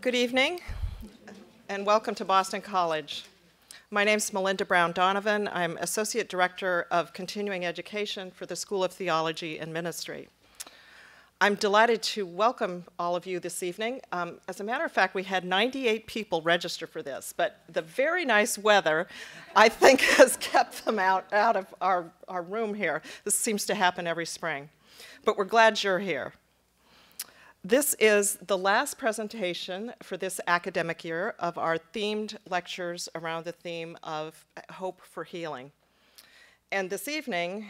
Good evening, and welcome to Boston College. My name is Melinda Brown Donovan. I'm Associate Director of Continuing Education for the School of Theology and Ministry. I'm delighted to welcome all of you this evening. As a matter of fact, we had 98 people register for this, but the very nice weather, I think, has kept them out of our room here. This seems to happen every spring, but we're glad you're here. This is the last presentation for this academic year of our themed lectures around the theme of hope for healing. And this evening,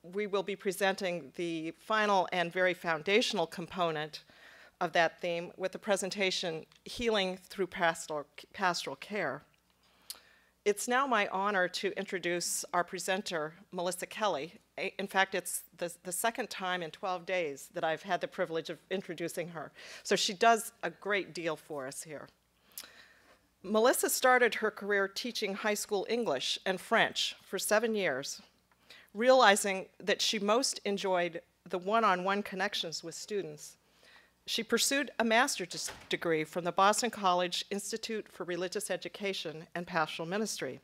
we will be presenting the final and very foundational component of that theme with the presentation, Healing Through Pastoral Care. It's now my honor to introduce our presenter, Melissa Kelley. In fact, it's the second time in 12 days that I've had the privilege of introducing her. So she does a great deal for us here. Melissa started her career teaching high school English and French for 7 years, realizing that she most enjoyed the one-on-one connections with students. She pursued a master's degree from the Boston College Institute for Religious Education and Pastoral Ministry.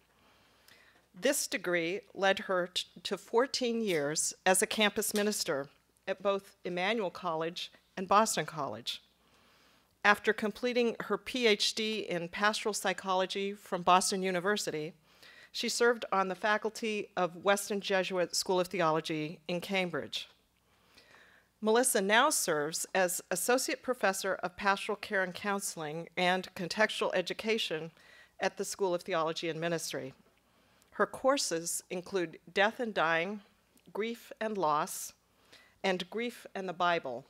This degree led her to 14 years as a campus minister at both Emmanuel College and Boston College. After completing her PhD in pastoral psychology from Boston University, she served on the faculty of Weston Jesuit School of Theology in Cambridge. Melissa now serves as Associate Professor of Pastoral Care and Counseling and Contextual Education at the School of Theology and Ministry. Her courses include Death and Dying, Grief and Loss, and Grief and the Bible,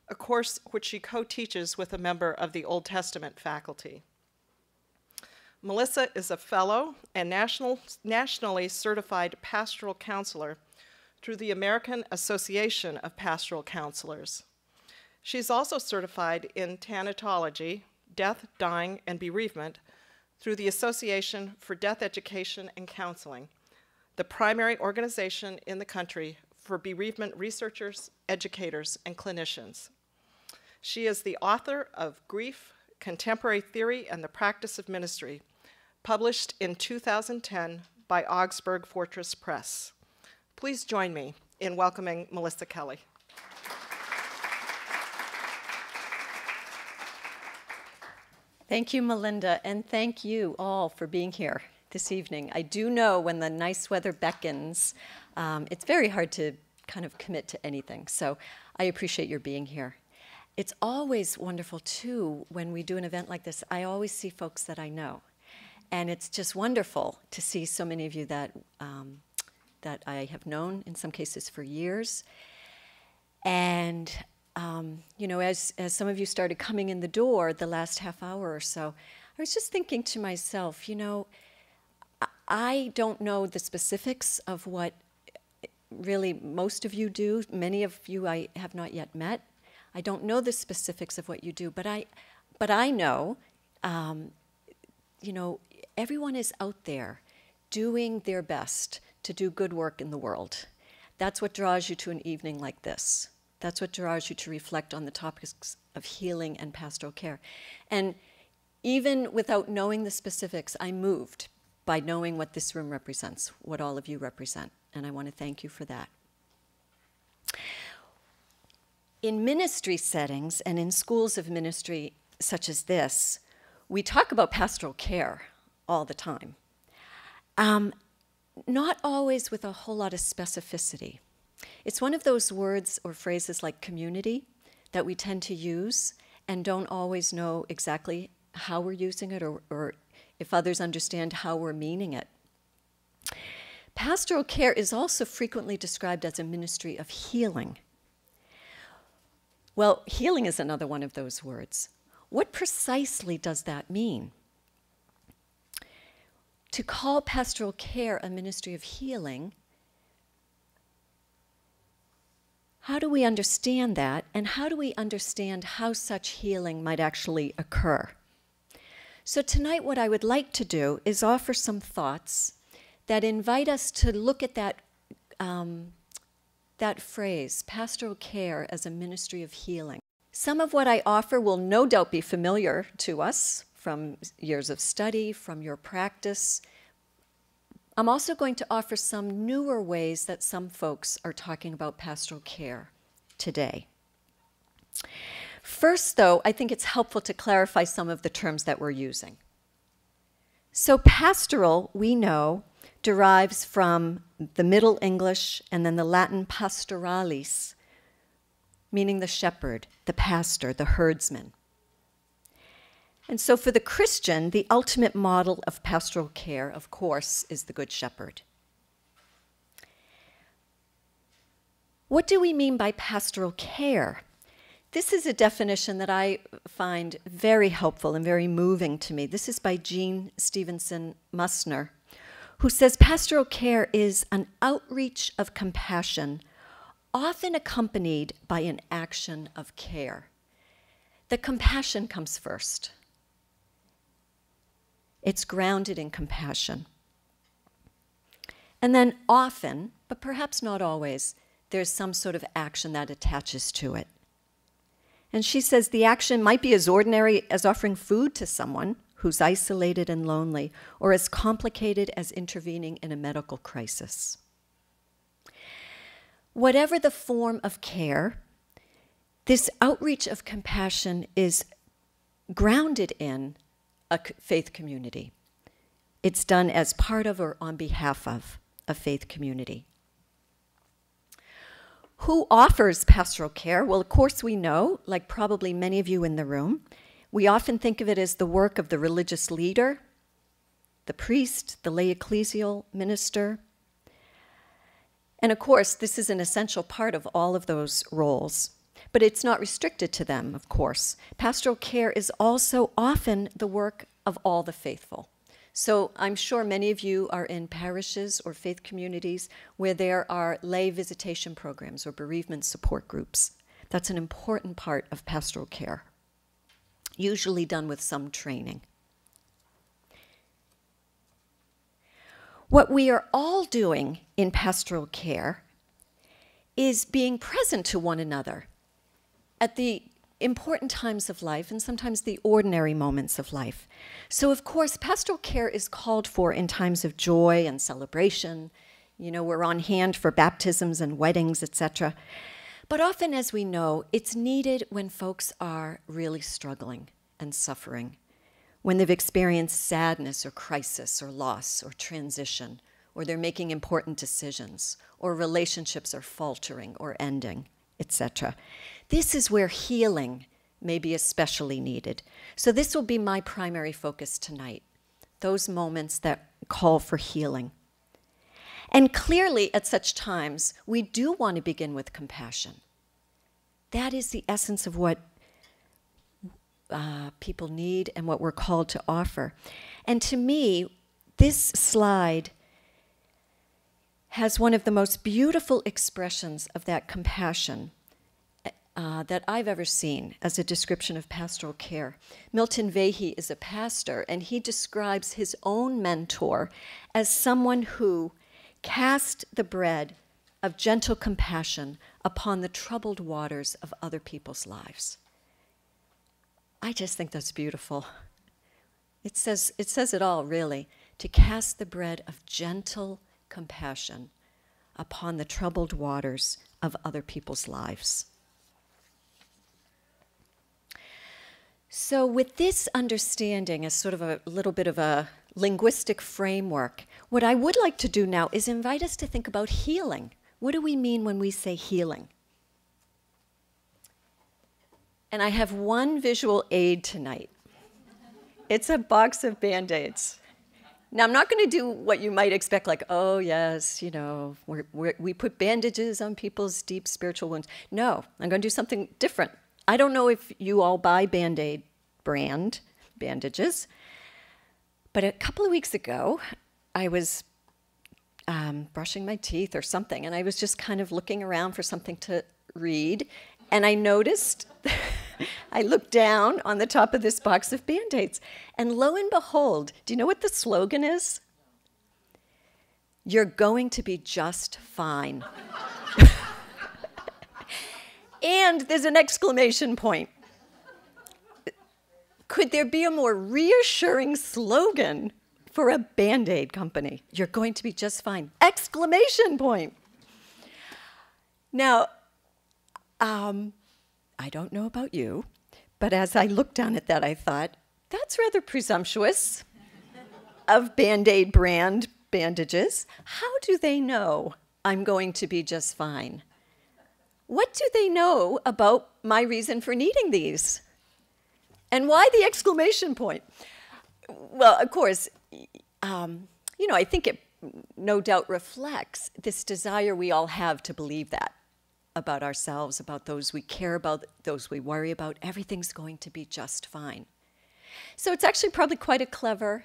a course which she co-teaches with a member of the Old Testament faculty. Melissa is a fellow and nationally certified pastoral counselor through the American Association of Pastoral Counselors. She's also certified in thanatology, death, dying, and bereavement through the Association for Death Education and Counseling, the primary organization in the country for bereavement researchers, educators, and clinicians. She is the author of Grief, Contemporary Theory and the Practice of Ministry, published in 2010 by Augsburg Fortress Press. Please join me in welcoming Melissa Kelley. Thank you, Melinda, and thank you all for being here this evening. I do know when the nice weather beckons, it's very hard to kind of commit to anything, so I appreciate your being here. It's always wonderful, too, when we do an event like this. I always see folks that I know, and it's just wonderful to see so many of you that I have known, in some cases for years. And, you know, as some of you started coming in the door the last half hour or so, I was just thinking to myself, you know, I don't know the specifics of what really most of you do. Many of you I have not yet met. I don't know the specifics of what you do, but I know, you know, everyone is out there doing their best to do good work in the world. That's what draws you to an evening like this. That's what draws you to reflect on the topics of healing and pastoral care. And even without knowing the specifics, I'm moved by knowing what this room represents, what all of you represent, and I want to thank you for that. In ministry settings and in schools of ministry such as this, we talk about pastoral care all the time. Not always with a whole lot of specificity. It's one of those words or phrases like community that we tend to use and don't always know exactly how we're using it or if others understand how we're meaning it. Pastoral care is also frequently described as a ministry of healing. Well, healing is another one of those words. What precisely does that mean? To call pastoral care a ministry of healing, how do we understand that, and how do we understand how such healing might actually occur? So tonight what I would like to do is offer some thoughts that invite us to look at that, that phrase, pastoral care as a ministry of healing. Some of what I offer will no doubt be familiar to us from years of study, from your practice. I'm also going to offer some newer ways that some folks are talking about pastoral care today. First, though, I think it's helpful to clarify some of the terms that we're using. So pastoral, we know, derives from the Middle English and then the Latin pastoralis, meaning the shepherd, the pastor, the herdsman. And so for the Christian, the ultimate model of pastoral care, of course, is the Good Shepherd. What do we mean by pastoral care? This is a definition that I find very helpful and very moving to me. This is by Jean Stevenson Musner, who says pastoral care is an outreach of compassion, often accompanied by an action of care. The compassion comes first. It's grounded in compassion. And then often, but perhaps not always, there's some sort of action that attaches to it. And she says the action might be as ordinary as offering food to someone who's isolated and lonely, or as complicated as intervening in a medical crisis. Whatever the form of care, this outreach of compassion is grounded in a faith community. It's done as part of or on behalf of a faith community. Who offers pastoral care? Well, of course we know, like probably many of you in the room, we often think of it as the work of the religious leader, the priest, the lay ecclesial minister. And of course, this is an essential part of all of those roles. But it's not restricted to them, of course. Pastoral care is also often the work of all the faithful. So I'm sure many of you are in parishes or faith communities where there are lay visitation programs or bereavement support groups. That's an important part of pastoral care, usually done with some training. What we are all doing in pastoral care is being present to one another at the important times of life and sometimes the ordinary moments of life. So of course, pastoral care is called for in times of joy and celebration. You know, we're on hand for baptisms and weddings, etc. But often, as we know, it's needed when folks are really struggling and suffering, when they've experienced sadness or crisis or loss or transition, or they're making important decisions, or relationships are faltering or ending, etc. This is where healing may be especially needed. So this will be my primary focus tonight, those moments that call for healing. And clearly at such times, we do want to begin with compassion. That is the essence of what people need and what we're called to offer. And to me, this slide has one of the most beautiful expressions of that compassion that I've ever seen as a description of pastoral care. Milton Vahey is a pastor, and he describes his own mentor as someone who cast the bread of gentle compassion upon the troubled waters of other people's lives. I just think that's beautiful. It says it all, really, to cast the bread of gentle compassion upon the troubled waters of other people's lives. So with this understanding as sort of a little bit of a linguistic framework, what I would like to do now is invite us to think about healing. What do we mean when we say healing? And I have one visual aid tonight. It's a box of Band-Aids. Now, I'm not going to do what you might expect, like, oh, yes, you know, we put bandages on people's deep spiritual wounds. No, I'm going to do something different. I don't know if you all buy Band-Aid brand bandages, but a couple of weeks ago, I was brushing my teeth or something, and I was just kind of looking around for something to read, and I noticed, I looked down on the top of this box of Band-Aids, and lo and behold, do you know what the slogan is? You're going to be just fine. And there's an exclamation point. Could there be a more reassuring slogan for a Band-Aid company? You're going to be just fine. Exclamation point. Now, I don't know about you, but as I looked down at that, I thought, that's rather presumptuous of Band-Aid brand bandages. How do they know I'm going to be just fine? What do they know about my reason for needing these? And why the exclamation point? Well, of course, I think it no doubt reflects this desire we all have to believe that about ourselves, about those we care about, those we worry about. Everything's going to be just fine. So it's actually probably quite a clever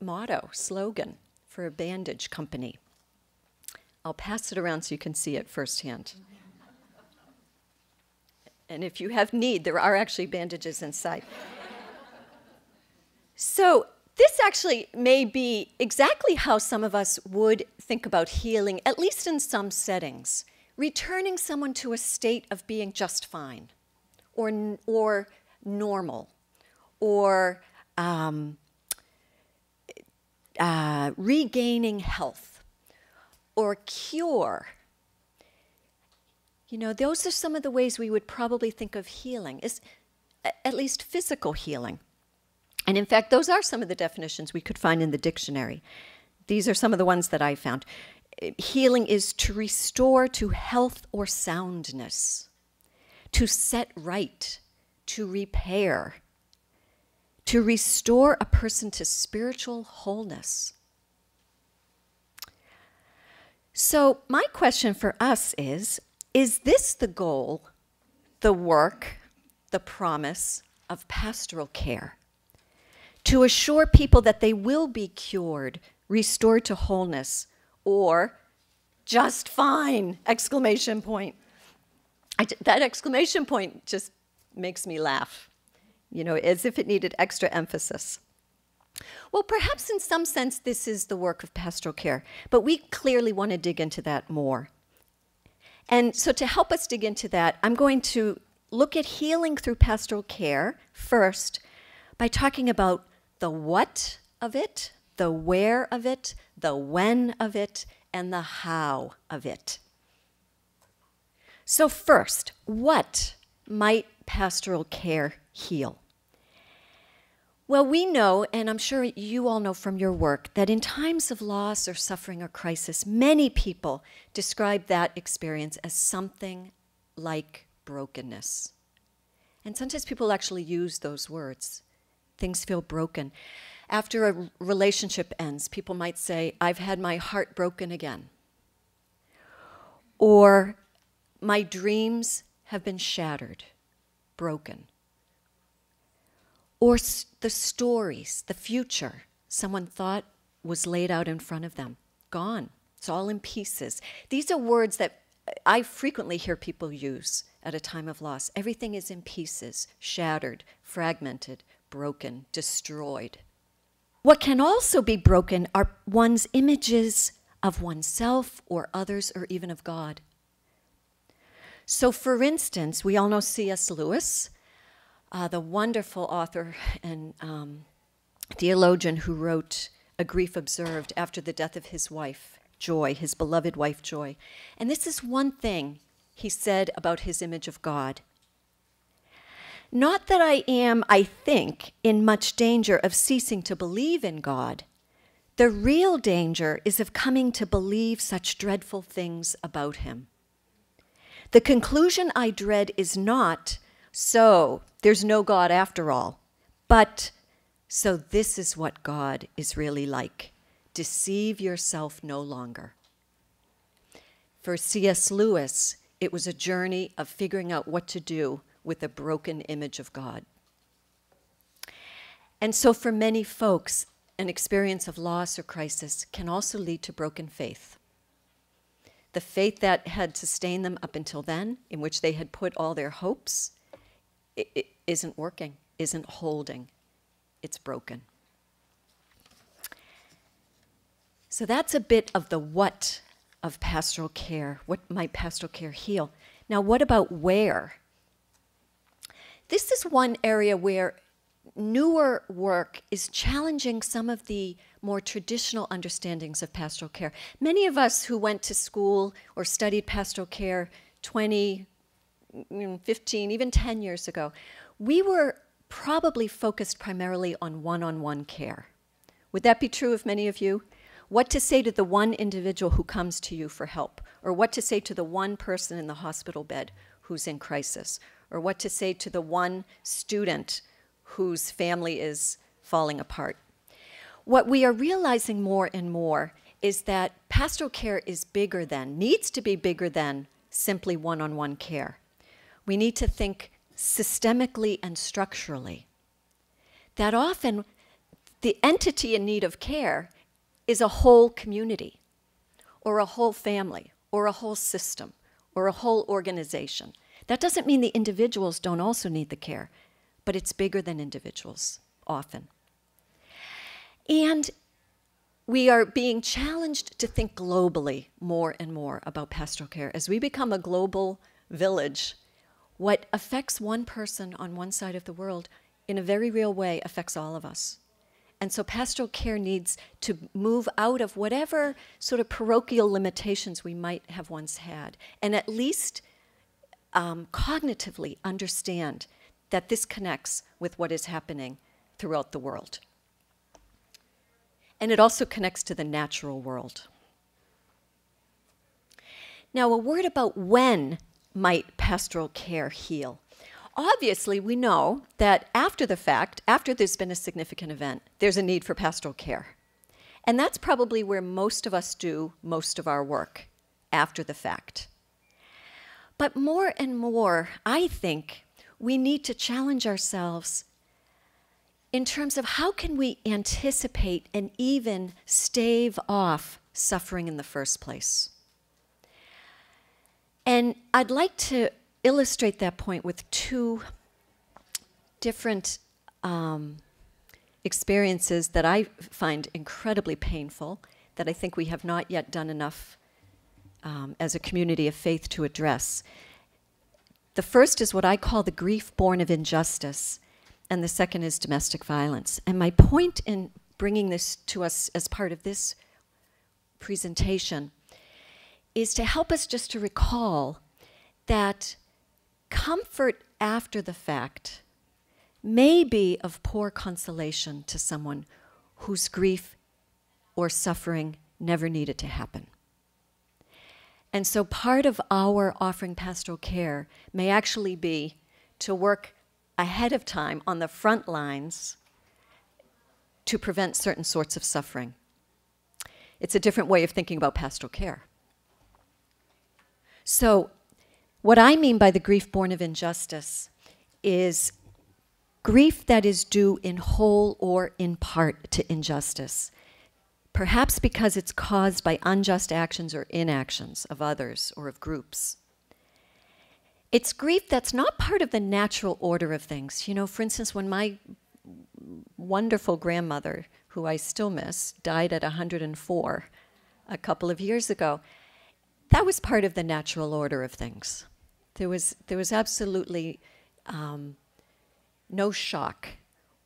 motto, slogan for a bandage company. I'll pass it around so you can see it firsthand. And if you have need, there are actually bandages inside. So this actually may be exactly how some of us would think about healing, at least in some settings. Returning someone to a state of being just fine, or normal, or regaining health, or cure. Those are some of the ways we would probably think of healing, is at least physical healing. And in fact, those are some of the definitions we could find in the dictionary. These are some of the ones that I found. Healing is to restore to health or soundness, to set right, to repair, to restore a person to spiritual wholeness. So my question for us is this the goal, the work, the promise of pastoral care? To assure people that they will be cured, restored to wholeness, or just fine, exclamation point. That exclamation point just makes me laugh, as if it needed extra emphasis. Well, perhaps in some sense this is the work of pastoral care, but we clearly want to dig into that more. And so to help us dig into that, I'm going to look at healing through pastoral care first by talking about the what of it, the where of it, the when of it, and the how of it. So first, what might pastoral care heal? Well, we know, and I'm sure you all know from your work, that in times of loss or suffering or crisis, many people describe that experience as something like brokenness. And sometimes people actually use those words. Things feel broken. After a relationship ends, people might say, I've had my heart broken again. Or, my dreams have been shattered, broken. Or the stories, the future, someone thought was laid out in front of them, gone. It's all in pieces. These are words that I frequently hear people use at a time of loss. Everything is in pieces, shattered, fragmented, broken, destroyed. What can also be broken are one's images of oneself or others or even of God. So for instance, we all know C.S. Lewis, the wonderful author and theologian who wrote A Grief Observed after the death of his wife, Joy, his beloved wife, Joy. And this is one thing he said about his image of God. Not that I am, I think, in much danger of ceasing to believe in God. The real danger is of coming to believe such dreadful things about him. The conclusion I dread is not, so there's no God after all, but so this is what God is really like. Deceive yourself no longer. For C.S. Lewis, it was a journey of figuring out what to do with a broken image of God. And so for many folks, an experience of loss or crisis can also lead to broken faith. The faith that had sustained them up until then, in which they had put all their hopes, it isn't working, isn't holding. It's broken. So that's a bit of the what of pastoral care? What might pastoral care heal? Now, what about where? This is one area where newer work is challenging some of the more traditional understandings of pastoral care. Many of us who went to school or studied pastoral care 20, 15, even 10 years ago, we were probably focused primarily on one-on-one care. Would that be true of many of you? What to say to the one individual who comes to you for help, or what to say to the one person in the hospital bed who's in crisis, or what to say to the one student whose family is falling apart. What we are realizing more and more is that pastoral care is bigger than, needs to be bigger than simply one-on-one care. We need to think systemically and structurally. That often the entity in need of care is a whole community, or a whole family, or a whole system, or a whole organization. That doesn't mean the individuals don't also need the care, but it's bigger than individuals, often. And we are being challenged to think globally more and more about pastoral care. As we become a global village, what affects one person on one side of the world in a very real way affects all of us. And so pastoral care needs to move out of whatever sort of parochial limitations we might have once had, and at least cognitively understand that this connects with what is happening throughout the world. And it also connects to the natural world. Now, a word about when might pastoral care heal. Obviously, we know that after the fact, after there's been a significant event, there's a need for pastoral care. And that's probably where most of us do most of our work, after the fact. But more and more, I think, we need to challenge ourselves in terms of how can we anticipate and even stave off suffering in the first place. And I'd like to illustrate that point with two different experiences that I find incredibly painful, that I think we have not yet done enough as a community of faith to address. The first is what I call the grief born of injustice, and the second is domestic violence. And my point in bringing this to us as part of this presentation is to help us just to recall that comfort after the fact may be of poor consolation to someone whose grief or suffering never needed to happen. And so part of our offering pastoral care may actually be to work ahead of time on the front lines to prevent certain sorts of suffering. It's a different way of thinking about pastoral care. So what I mean by the grief born of injustice is grief that is due in whole or in part to injustice, perhaps because it's caused by unjust actions or inactions of others or of groups. It's grief that's not part of the natural order of things. You know, for instance, when my wonderful grandmother, who I still miss, died at 104 a couple of years ago, that was part of the natural order of things. There was absolutely no shock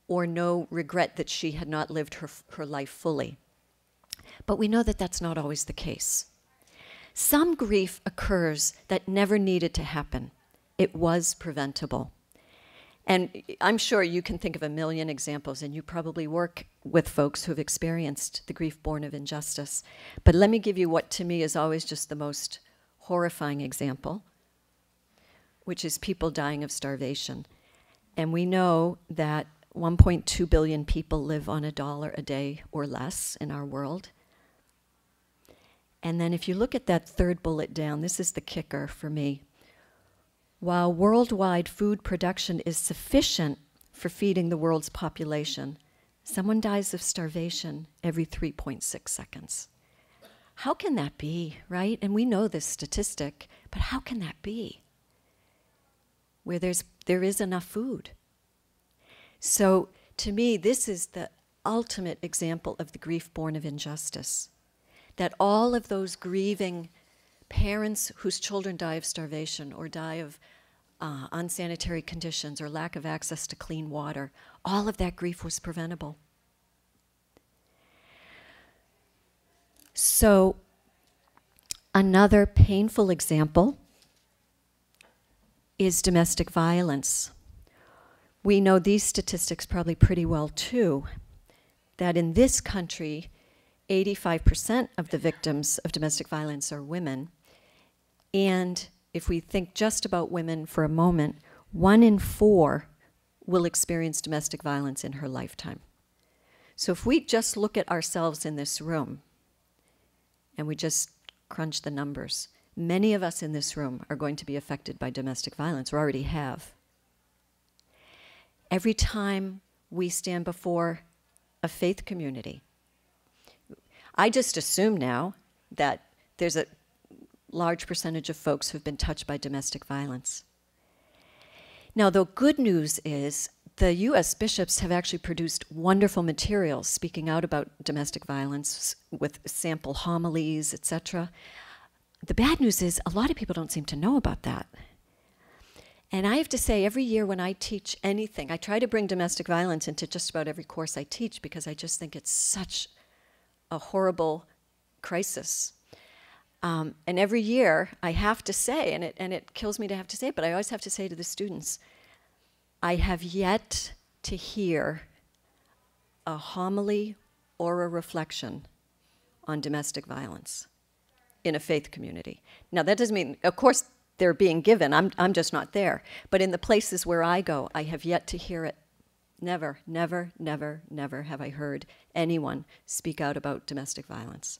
or no regret that she had not lived her life fully. But we know that that's not always the case. Some grief occurs that never needed to happen. It was preventable. And I'm sure you can think of a million examples, and you probably work with folks who have experienced the grief born of injustice. But let me give you what to me is always just the most horrifying example, which is people dying of starvation. And we know that 1.2 billion people live on $1 a day or less in our world. And then if you look at that third bullet down, this is the kicker for me. While worldwide food production is sufficient for feeding the world's population, someone dies of starvation every 3.6 seconds. How can that be, right? And we know this statistic, but how can that be? Where there is enough food. So to me, this is the ultimate example of the grief born of injustice. that all of those grieving parents whose children die of starvation or die of unsanitary conditions or lack of access to clean water, all of that grief was preventable. So, another painful example is domestic violence. We know these statistics probably pretty well too, that in this country, 85% of the victims of domestic violence are women. And if we think just about women for a moment, 1 in 4 will experience domestic violence in her lifetime. So if we just look at ourselves in this room, and we just crunch the numbers, many of us in this room are going to be affected by domestic violence, or already have. Every time we stand before a faith community, I just assume now that there's a large percentage of folks who've been touched by domestic violence. Now, the good news is the U.S. bishops have actually produced wonderful materials speaking out about domestic violence with sample homilies, etc. The bad news is a lot of people don't seem to know about that. And I have to say, every year when I teach anything, I try to bring domestic violence into just about every course I teach because I just think it's such a horrible crisis. And every year I have to say, and it kills me to have to say it, but I always have to say to the students, I have yet to hear a homily or a reflection on domestic violence in a faith community. Now, that doesn't mean, of course, they're being given. I'm just not there. But in the places where I go, I have yet to hear it. Never, never, never, never have I heard anyone speak out about domestic violence.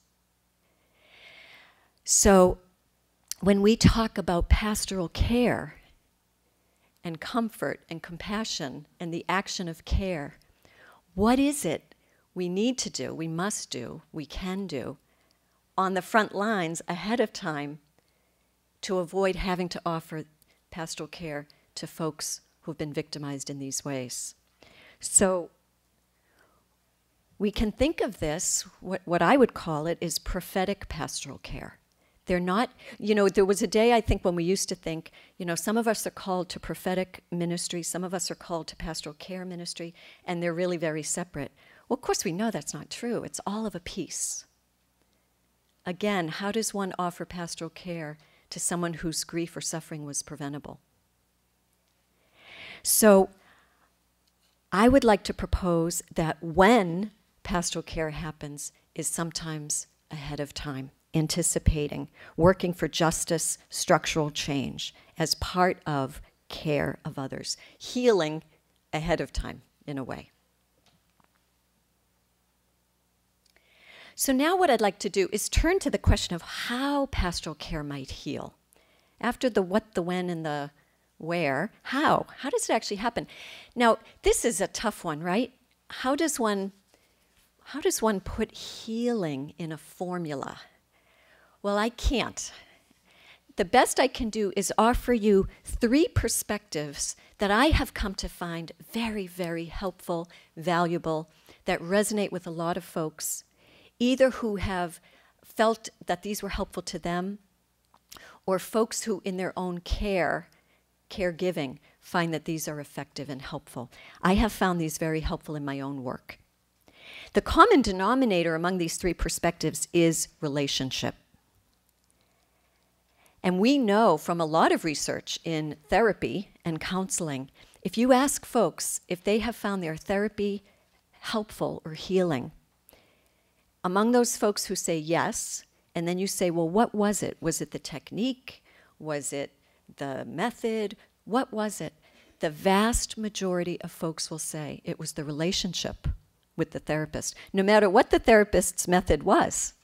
So when we talk about pastoral care and comfort and compassion and the action of care, what is it we need to do, we must do, we can do on the front lines ahead of time to avoid having to offer pastoral care to folks who've been victimized in these ways? So we can think of this, what I would call it is prophetic pastoral care. They're not, there was a day I think when we used to think, some of us are called to prophetic ministry, some of us are called to pastoral care ministry, and they're really very separate. Well, of course we know that's not true. It's all of a piece. Again, how does one offer pastoral care to someone whose grief or suffering was preventable? So I would like to propose that when pastoral care happens is sometimes ahead of time, anticipating, working for justice, structural change as part of care of others, healing ahead of time in a way. So now what I'd like to do is turn to the question of how pastoral care might heal. After the what, the when, and the where, how? How does it actually happen? Now, this is a tough one, right? How does one put healing in a formula? Well, I can't. The best I can do is offer you 3 perspectives that I have come to find very, very helpful, valuable, that resonate with a lot of folks, either who have felt that these were helpful to them, or folks who in their own caregiving, find that these are effective and helpful. I have found these very helpful in my own work. The common denominator among these 3 perspectives is relationship. And we know from a lot of research in therapy and counseling, if you ask folks if they have found their therapy helpful or healing, among those folks who say yes, and then you say, well, what was it? Was it the technique? Was it the method? What was it? The vast majority of folks will say it was the relationship with the therapist, no matter what the therapist's method was.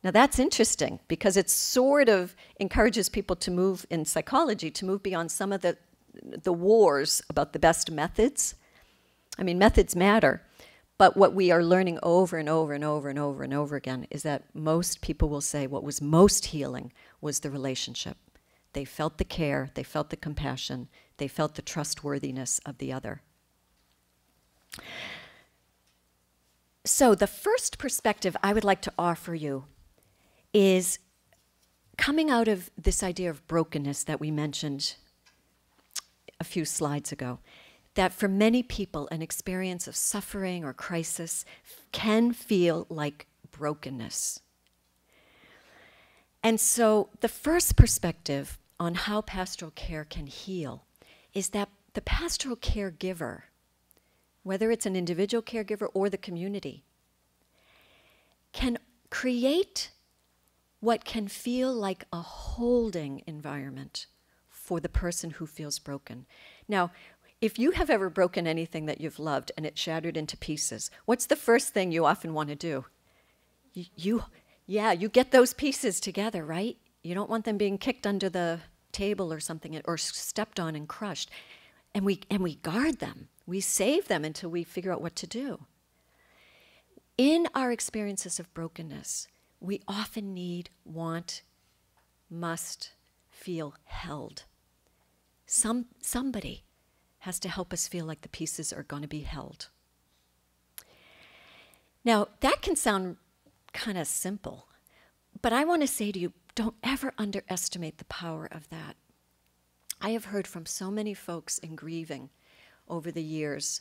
Now that's interesting because it sort of encourages people to move in psychology, to move beyond some of the wars about the best methods. I mean, methods matter, but what we are learning over and over and over and over and over again is that most people will say what was most healing was the relationship. They felt the care, they felt the compassion, they felt the trustworthiness of the other. So the first perspective I would like to offer you is coming out of this idea of brokenness that we mentioned a few slides ago, that for many people, an experience of suffering or crisis can feel like brokenness. And so the first perspective on how pastoral care can heal is that the pastoral caregiver, whether it's an individual caregiver or the community, can create what can feel like a holding environment for the person who feels broken. Now, if you have ever broken anything that you've loved and it shattered into pieces, what's the first thing you often want to do? You get those pieces together, right? You don't want them being kicked under the table or something, or stepped on and crushed. And we guard them. We save them until we figure out what to do. In our experiences of brokenness, we often need, want, must feel held. Somebody has to help us feel like the pieces are going to be held. Now, that can sound kind of simple, but I want to say to you, don't ever underestimate the power of that. I have heard from so many folks in grieving over the years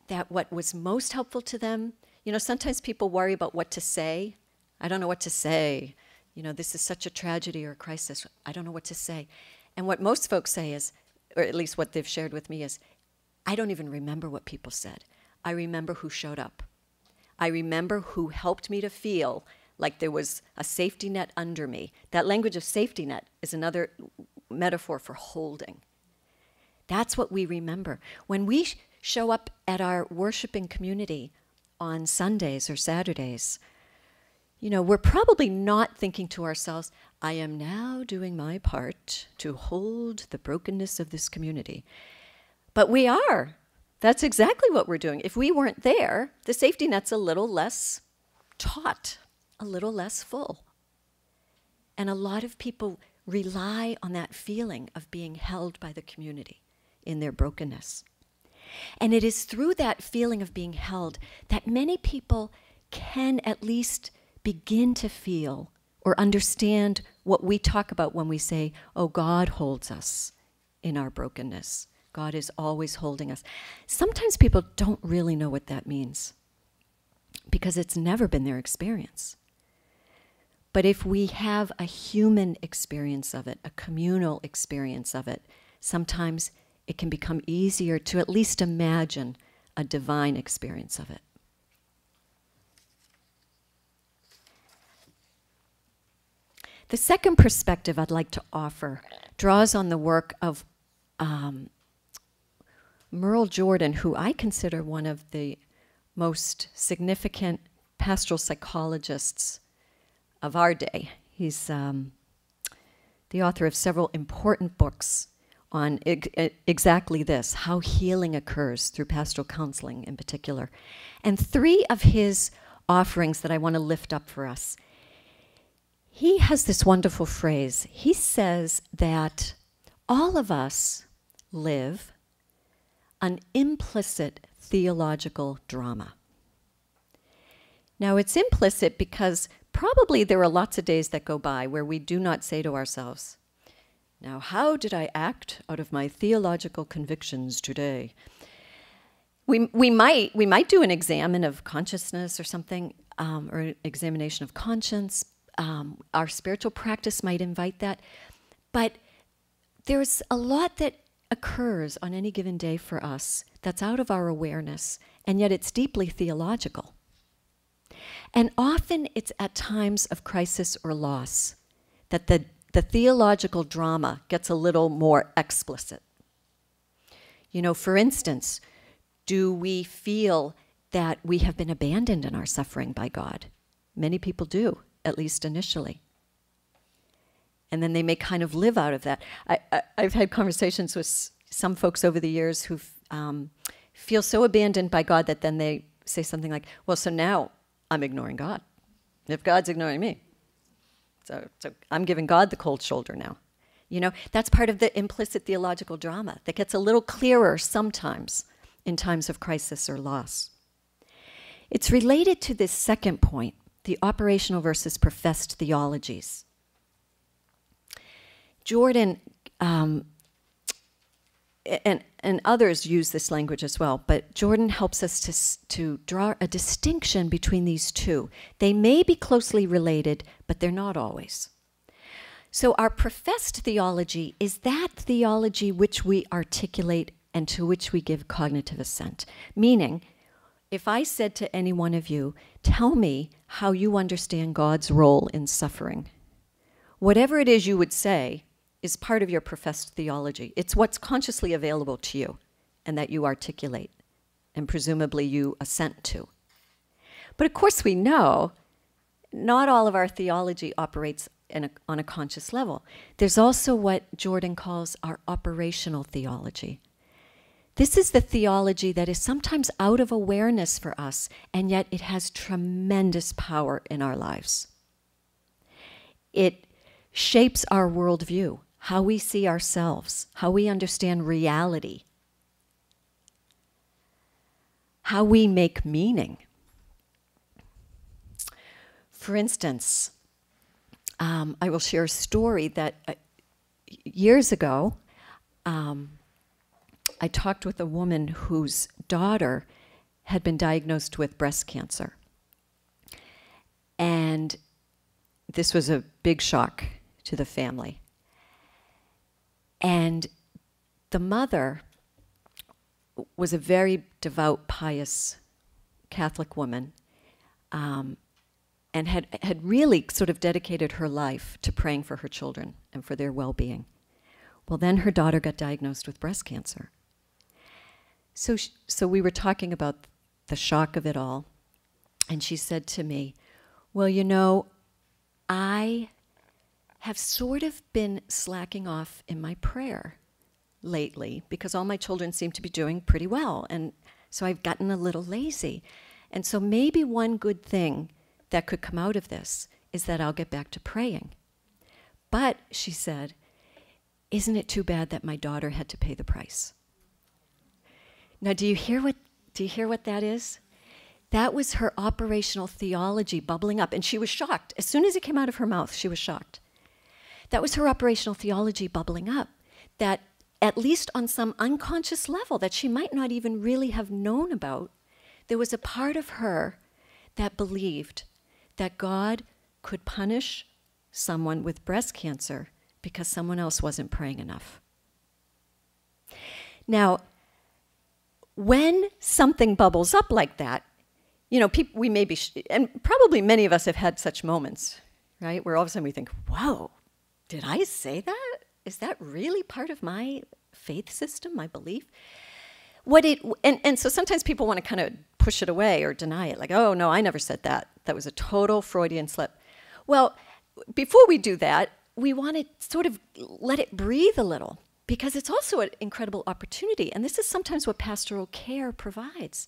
that what was most helpful to them, sometimes people worry about what to say. I don't know what to say. This is such a tragedy or a crisis. I don't know what to say. And what most folks say is, or at least what they've shared with me is, I don't even remember what people said. I remember who showed up. I remember who helped me to feel like there was a safety net under me. That language of safety net is another metaphor for holding. That's what we remember. When we show up at our worshiping community on Sundays or Saturdays, we're probably not thinking to ourselves, I am now doing my part to hold the brokenness of this community. But we are. That's exactly what we're doing. If we weren't there, the safety net's a little less taut, a little less full. And a lot of people rely on that feeling of being held by the community in their brokenness. And it is through that feeling of being held that many people can at least begin to feel or understand what we talk about when we say, oh, God holds us in our brokenness. God is always holding us. Sometimes people don't really know what that means because it's never been their experience. But if we have a human experience of it, a communal experience of it, sometimes it can become easier to at least imagine a divine experience of it. The second perspective I'd like to offer draws on the work of Merle Jordan, who I consider one of the most significant pastoral psychologists of our day. He's the author of several important books on exactly this, how healing occurs through pastoral counseling in particular. And three of his offerings that I want to lift up for us. He has this wonderful phrase. He says that all of us live an implicit theological drama. Now, it's implicit because probably there are lots of days that go by where we do not say to ourselves, now, how did I act out of my theological convictions today? We might do an examine of consciousness or something, or an examination of conscience. Our spiritual practice might invite that. But there's a lot that occurs on any given day for us that's out of our awareness, and yet it's deeply theological. And often it's at times of crisis or loss that the theological drama gets a little more explicit. For instance, do we feel that we have been abandoned in our suffering by God? Many people do, at least initially. And then they may kind of live out of that. I've had conversations with some folks over the years who feel so abandoned by God that then they say something like, well, so now I'm ignoring God, if God's ignoring me. So I'm giving God the cold shoulder now. That's part of the implicit theological drama that gets a little clearer sometimes in times of crisis or loss. It's related to this second point, the operational versus professed theologies. Jordan, and others use this language as well, but Jordan helps us to draw a distinction between these two. They may be closely related, but they're not always. So our professed theology is that theology which we articulate and to which we give cognitive assent. Meaning, if I said to any one of you, tell me how you understand God's role in suffering, whatever it is you would say is part of your professed theology. It's what's consciously available to you and that you articulate and presumably you assent to. But of course we know not all of our theology operates on a conscious level. There's also what Jordan calls our operational theology. This is the theology that is sometimes out of awareness for us, and yet it has tremendous power in our lives. It shapes our worldview, how we see ourselves, how we understand reality, how we make meaning. For instance, I will share a story that years ago, I talked with a woman whose daughter had been diagnosed with breast cancer. And this was a big shock to the family. And the mother was a very devout, pious Catholic woman, and had really sort of dedicated her life to praying for her children and for their well-being. Well, then her daughter got diagnosed with breast cancer. So we were talking about the shock of it all, and she said to me, well, you know, I have sort of been slacking off in my prayer lately because all my children seem to be doing pretty well, and so I've gotten a little lazy. And so maybe one good thing that could come out of this is that I'll get back to praying. But, she said, isn't it too bad that my daughter had to pay the price? Now, do you hear what that is? That was her operational theology bubbling up, and she was shocked. As soon as it came out of her mouth, she was shocked. That was her operational theology bubbling up, that at least on some unconscious level that she might not even really have known about, there was a part of her that believed that God could punish someone with breast cancer because someone else wasn't praying enough. Now, when something bubbles up like that, you know, we may be, and probably many of us have had such moments, right, where all of a sudden we think, whoa, did I say that? Is that really part of my faith system, my belief? And so sometimes people want to kind of push it away or deny it, like, oh, no, I never said that. That was a total Freudian slip. Well, before we do that, we want to sort of let it breathe a little, because it's also an incredible opportunity. And this is sometimes what pastoral care provides,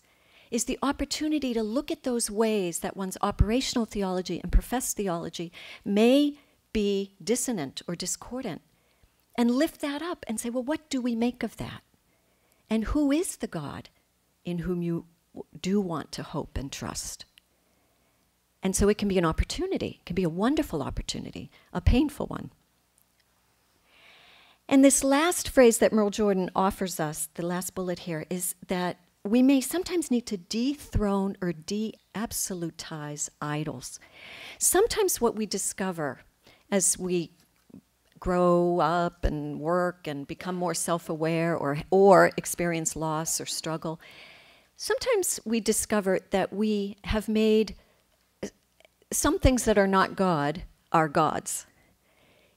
is the opportunity to look at those ways that one's operational theology and professed theology may be dissonant or discordant, and lift that up and say, well, what do we make of that? And who is the God in whom you do want to hope and trust? And so it can be an opportunity. It can be a wonderful opportunity, a painful one. And this last phrase that Merle Jordan offers us, the last bullet here, is that we may sometimes need to dethrone or de-absolutize idols. Sometimes what we discover as we grow up and work and become more self-aware or experience loss or struggle, sometimes we discover that we have made some things that are not God are gods.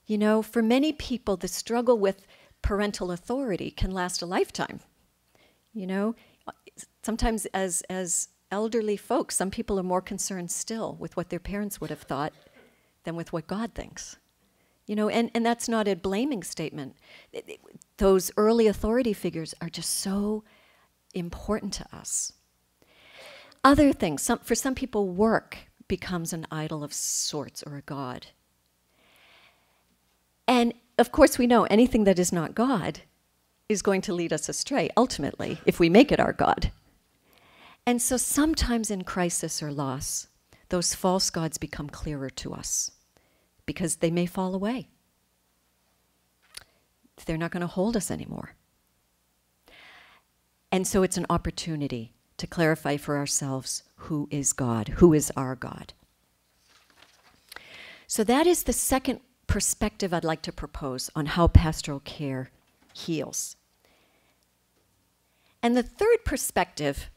You know, for many people, the struggle with parental authority can last a lifetime. You know, sometimes as elderly folks, some people are more concerned still with what their parents would have thought than with what God thinks. You know, and that's not a blaming statement. Those early authority figures are just so important to us. Other things, for some people, work becomes an idol of sorts or a god. And of course we know anything that is not God is going to lead us astray, ultimately, if we make it our God. And so sometimes in crisis or loss, those false gods become clearer to us because they may fall away. They're not going to hold us anymore. And so it's an opportunity to clarify for ourselves who is God, who is our God. So that is the second perspective I'd like to propose on how pastoral care heals. And the third perspective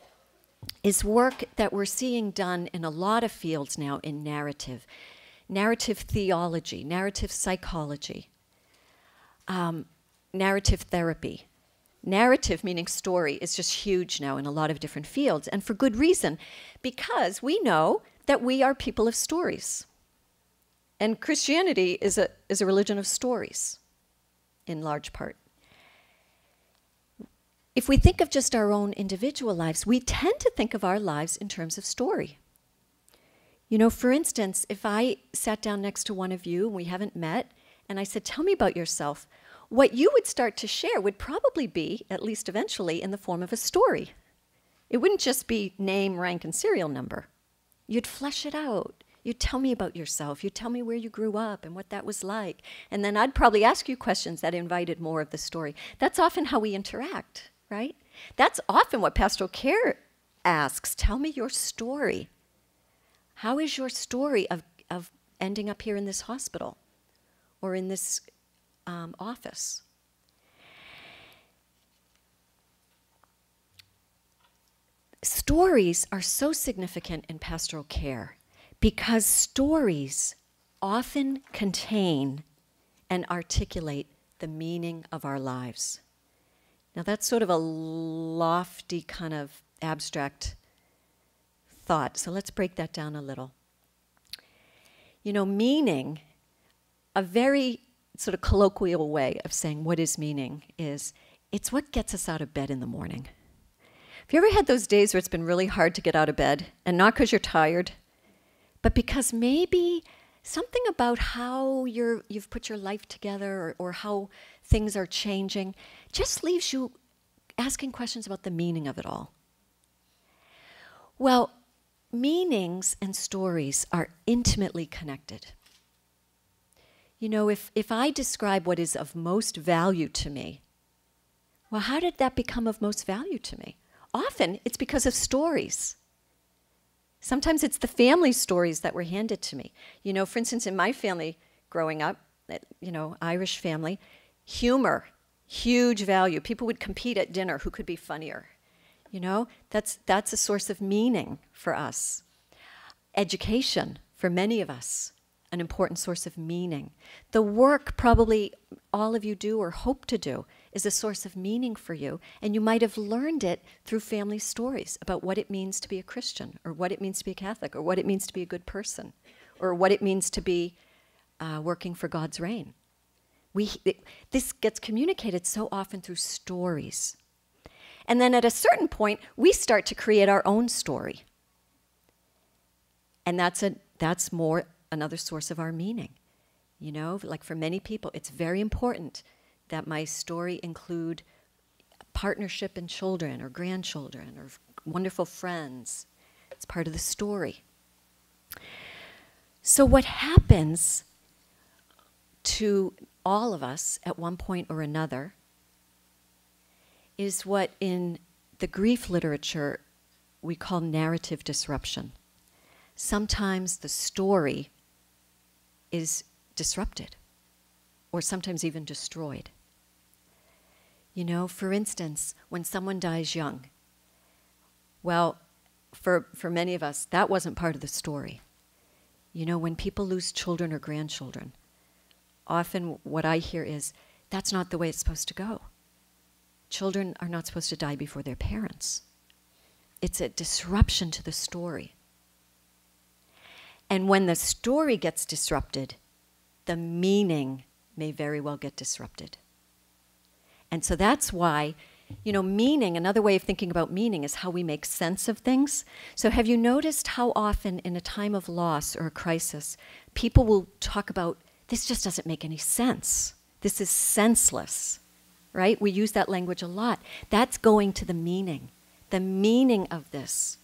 is work that we're seeing done in a lot of fields now in narrative theology, narrative psychology, narrative therapy. Narrative, meaning story, is just huge now in a lot of different fields, and for good reason, because we know that we are people of stories. And Christianity is a religion of stories, in large part. If we think of just our own individual lives, we tend to think of our lives in terms of story. You know, for instance, if I sat down next to one of you and we haven't met, and I said, tell me about yourself, what you would start to share would probably be, at least eventually, in the form of a story. It wouldn't just be name, rank, and serial number. You'd flesh it out. You'd tell me about yourself. You'd tell me where you grew up and what that was like. And then I'd probably ask you questions that invited more of the story. That's often how we interact, right? That's often what pastoral care asks. Tell me your story. How is your story of ending up here in this hospital or in this office? Stories are so significant in pastoral care because stories often contain and articulate the meaning of our lives. Now that's sort of a lofty kind of abstract thought, so let's break that down a little. You know, meaning, a very sort of colloquial way of saying what is meaning is, it's what gets us out of bed in the morning. Have you ever had those days where it's been really hard to get out of bed, and not because you're tired, but because maybe something about how you've put your life together or how things are changing just leaves you asking questions about the meaning of it all? Well, meanings and stories are intimately connected. You know, if I describe what is of most value to me, well, how did that become of most value to me? Often it's because of stories. Sometimes it's the family stories that were handed to me. You know, for instance, in my family growing up, you know, Irish family, humor, huge value. People would compete at dinner who could be funnier. You know, that's a source of meaning for us. Education, for many of us, an important source of meaning. The work probably all of you do or hope to do is a source of meaning for you, and you might have learned it through family stories about what it means to be a Christian, or what it means to be a Catholic, or what it means to be a good person, or what it means to be working for God's reign. This gets communicated so often through stories. And then at a certain point, we start to create our own story. And that's more another source of our meaning. You know, like for many people, it's very important that my story include partnership in children or grandchildren or wonderful friends. It's part of the story. So what happens to all of us at one point or another is what in the grief literature we call narrative disruption. Sometimes the story is disrupted, or sometimes even destroyed. You know, for instance, when someone dies young, well, for many of us, that wasn't part of the story. You know, when people lose children or grandchildren, often what I hear is, that's not the way it's supposed to go. Children are not supposed to die before their parents. It's a disruption to the story. And when the story gets disrupted, the meaning may very well get disrupted. And so that's why, you know, meaning, another way of thinking about meaning is how we make sense of things. So have you noticed how often in a time of loss or a crisis, people will talk about, this just doesn't make any sense. This is senseless, right? We use that language a lot. That's going to the meaning of this.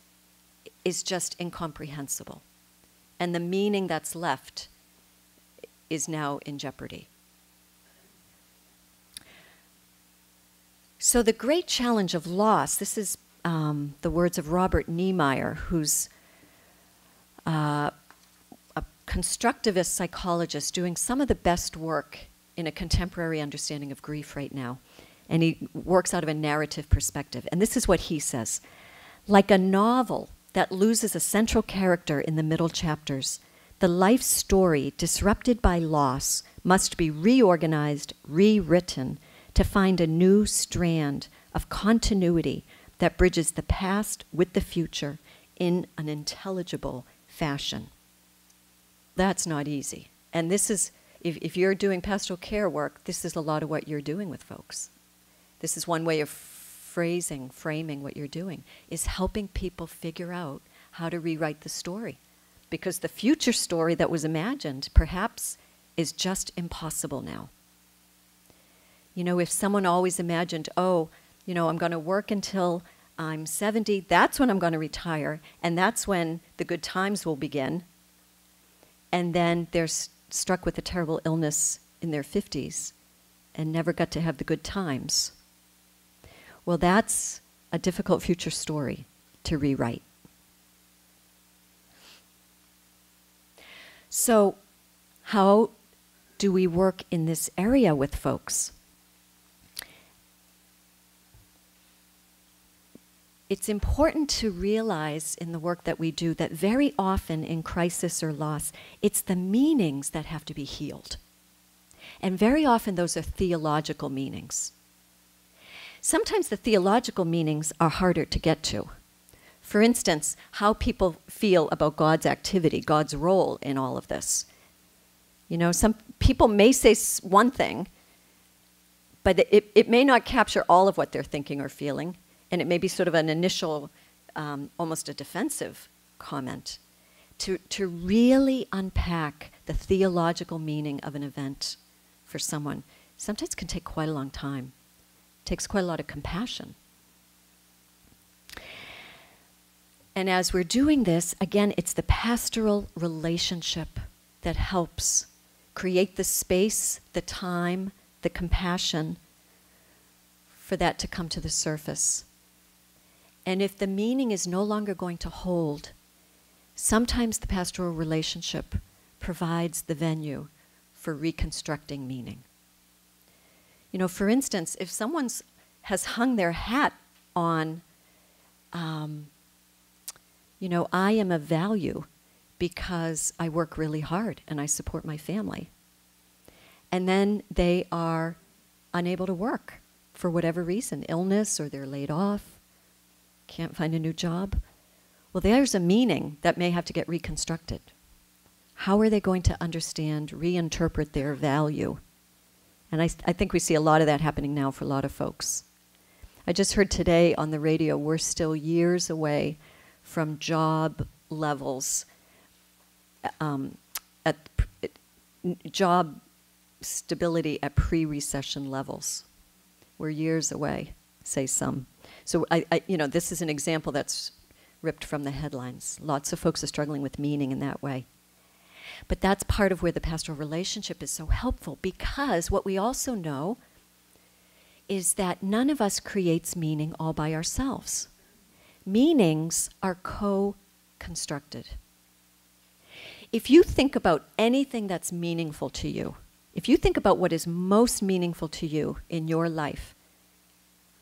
is just incomprehensible. And the meaning that's left is now in jeopardy. So the great challenge of loss, this is the words of Robert Niemeyer, who's a constructivist psychologist doing some of the best work in a contemporary understanding of grief right now. And he works out of a narrative perspective. And this is what he says. Like a novel that loses a central character in the middle chapters, the life story disrupted by loss must be reorganized, rewritten, to find a new strand of continuity that bridges the past with the future in an intelligible fashion. That's not easy. And this is, if you're doing pastoral care work, this is a lot of what you're doing with folks. This is one way of framing what you're doing, is helping people figure out how to rewrite the story. Because the future story that was imagined, perhaps, is just impossible now. You know, if someone always imagined, oh, you know, I'm going to work until I'm 70, that's when I'm going to retire, and that's when the good times will begin, and then they're struck with a terrible illness in their 50s and never got to have the good times. Well, that's a difficult future story to rewrite. So, how do we work in this area with folks? It's important to realize in the work that we do that very often in crisis or loss, it's the meanings that have to be healed. And very often those are theological meanings. Sometimes the theological meanings are harder to get to. For instance, how people feel about God's activity, God's role in all of this. You know, some people may say one thing, but it may not capture all of what they're thinking or feeling, and it may be sort of an initial, almost a defensive comment. To really unpack the theological meaning of an event for someone sometimes can take quite a long time. It takes quite a lot of compassion. And as we're doing this, again, it's the pastoral relationship that helps create the space, the time, the compassion for that to come to the surface. And if the meaning is no longer going to hold, sometimes the pastoral relationship provides the venue for reconstructing meaning. You know, for instance, if someone has hung their hat on, you know, I am of value because I work really hard and I support my family, and then they are unable to work for whatever reason, illness, or they're laid off, can't find a new job, well, there's a meaning that may have to get reconstructed. How are they going to understand, reinterpret their value? And I think we see a lot of that happening now for a lot of folks. I just heard today on the radio, we're still years away from job levels, job stability at pre-recession levels. We're years away, say some. So you know, this is an example that's ripped from the headlines. Lots of folks are struggling with meaning in that way. But that's part of where the pastoral relationship is so helpful, because what we also know is that none of us creates meaning all by ourselves. Meanings are co-constructed. If you think about anything that's meaningful to you, if you think about what is most meaningful to you in your life,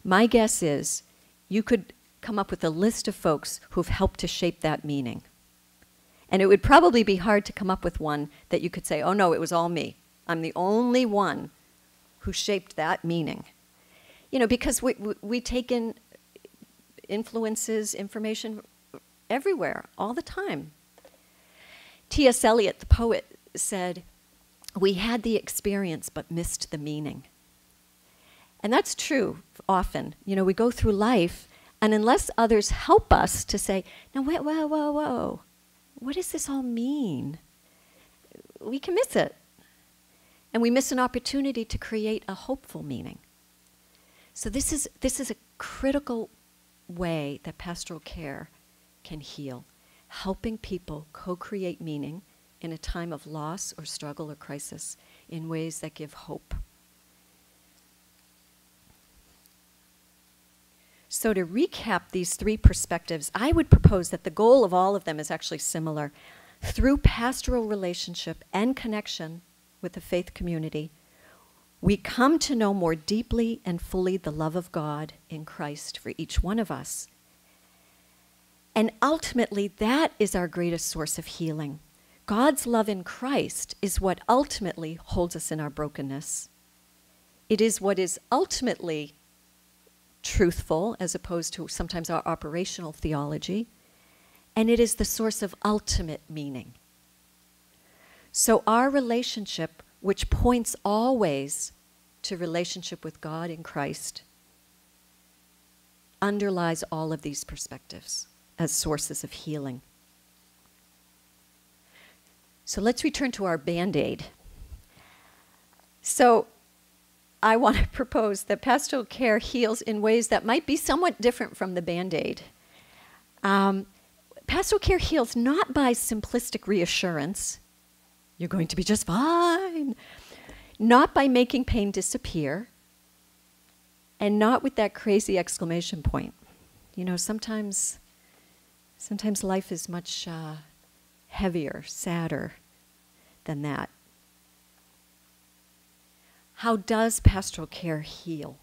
my guess is you could come up with a list of folks who've helped to shape that meaning. And it would probably be hard to come up with one that you could say, oh no, it was all me. I'm the only one who shaped that meaning. You know, because we take in influences, information everywhere, all the time. T.S. Eliot, the poet, said, we had the experience but missed the meaning. And that's true often. You know, we go through life, and unless others help us to say, now, wait, whoa, what does this all mean? We can miss it. And we miss an opportunity to create a hopeful meaning. So this is a critical way that pastoral care can heal. helping people co-create meaning in a time of loss or struggle or crisis in ways that give hope. So to recap these three perspectives, I would propose that the goal of all of them is actually similar. Through pastoral relationship and connection with the faith community, we come to know more deeply and fully the love of God in Christ for each one of us. And ultimately, that is our greatest source of healing. God's love in Christ is what ultimately holds us in our brokenness. It is what is ultimately truthful, as opposed to sometimes our operational theology. And it is the source of ultimate meaning. So our relationship, which points always to relationship with God in Christ, underlies all of these perspectives as sources of healing. So let's return to our Band-Aid. So I want to propose that pastoral care heals in ways that might be somewhat different from the Band-Aid. Pastoral care heals not by simplistic reassurance, you're going to be just fine, not by making pain disappear, and not with that crazy exclamation point. You know, sometimes life is much heavier, sadder than that. How does pastoral care heal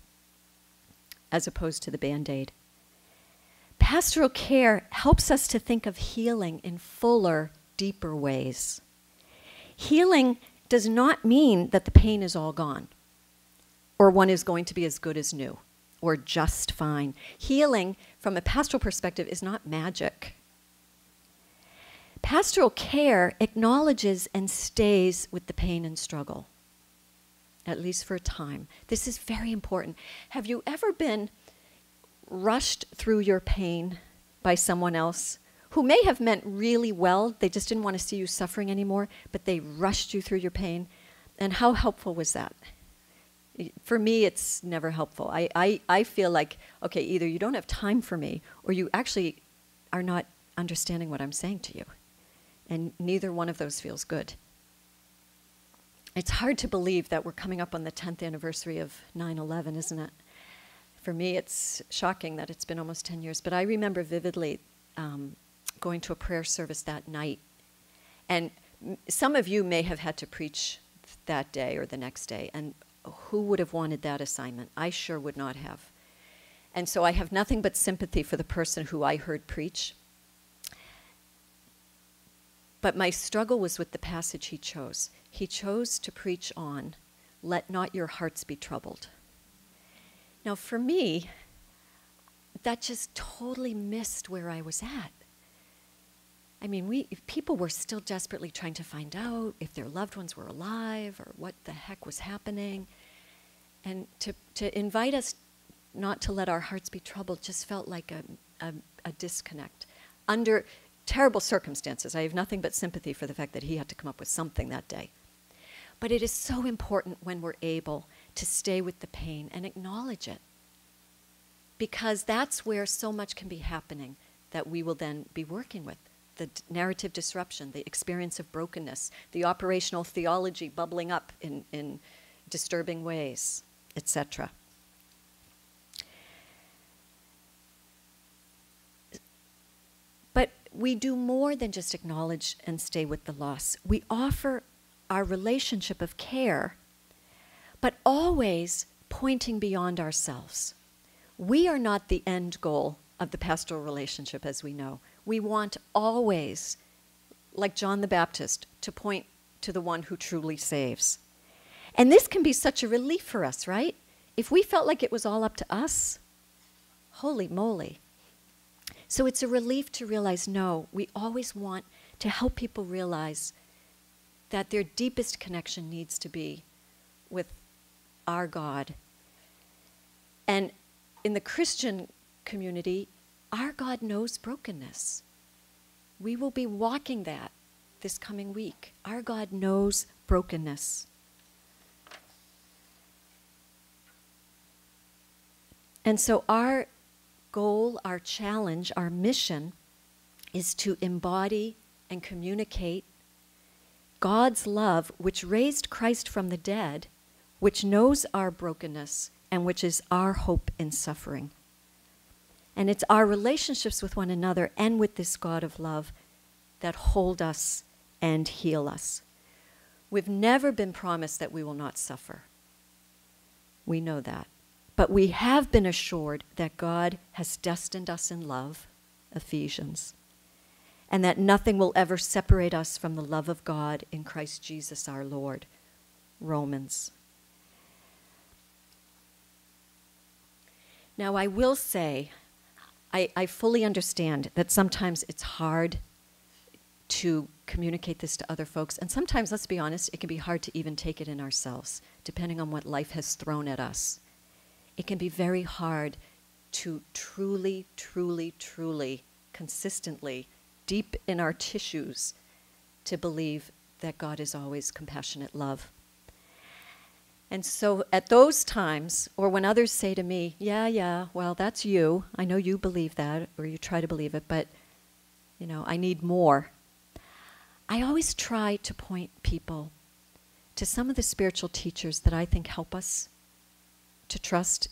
as opposed to the Band-Aid? Pastoral care helps us to think of healing in fuller, deeper ways. Healing does not mean that the pain is all gone, or one is going to be as good as new, or just fine. Healing, from a pastoral perspective, is not magic. Pastoral care acknowledges and stays with the pain and struggle, at least for a time. This is very important. Have you ever been rushed through your pain by someone else who may have meant really well? They just didn't want to see you suffering anymore, but they rushed you through your pain. And how helpful was that? For me, it's never helpful. I feel like, okay, either you don't have time for me, or you actually are not understanding what I'm saying to you. And neither one of those feels good. It's hard to believe that we're coming up on the 10th anniversary of 9/11, isn't it? For me, it's shocking that it's been almost 10 years. But I remember vividly going to a prayer service that night. And some of you may have had to preach that day or the next day. And who would have wanted that assignment? I sure would not have. And so I have nothing but sympathy for the person who I heard preach. But my struggle was with the passage he chose. He chose to preach on, "Let not your hearts be troubled." Now for me, that just totally missed where I was at. I mean, people were still desperately trying to find out if their loved ones were alive or what the heck was happening. And to invite us not to let our hearts be troubled just felt like a disconnect. Under terrible circumstances, I have nothing but sympathy for the fact that he had to come up with something that day. But it is so important when we're able to stay with the pain and acknowledge it, because that's where so much can be happening that we will then be working with. The narrative disruption, the experience of brokenness, the operational theology bubbling up in disturbing ways, etc. But we do more than just acknowledge and stay with the loss. We offer our relationship of care, but always pointing beyond ourselves. We are not the end goal of the pastoral relationship, as we know. We want always, like John the Baptist, to point to the one who truly saves. And this can be such a relief for us, right? If we felt like it was all up to us, holy moly. So it's a relief to realize, no, we always want to help people realize that their deepest connection needs to be with our God. And in the Christian community, our God knows brokenness. We will be walking that this coming week. Our God knows brokenness. And so our goal, our challenge, our mission is to embody and communicate God's love, which raised Christ from the dead, which knows our brokenness, and which is our hope in suffering. And it's our relationships with one another and with this God of love that hold us and heal us. We've never been promised that we will not suffer. We know that. But we have been assured that God has destined us in love, Ephesians, and that nothing will ever separate us from the love of God in Christ Jesus our Lord, Romans. Now, I will say, I fully understand that sometimes it's hard to communicate this to other folks, and sometimes, let's be honest, it can be hard to even take it in ourselves, depending on what life has thrown at us. It can be very hard to truly, truly, truly, consistently, deep in our tissues, to believe that God is always compassionate love. And so at those times, or when others say to me, yeah, well, that's you. I know you believe that, or you try to believe it, but, I need more. I always try to point people to some of the spiritual teachers that I think help us to trust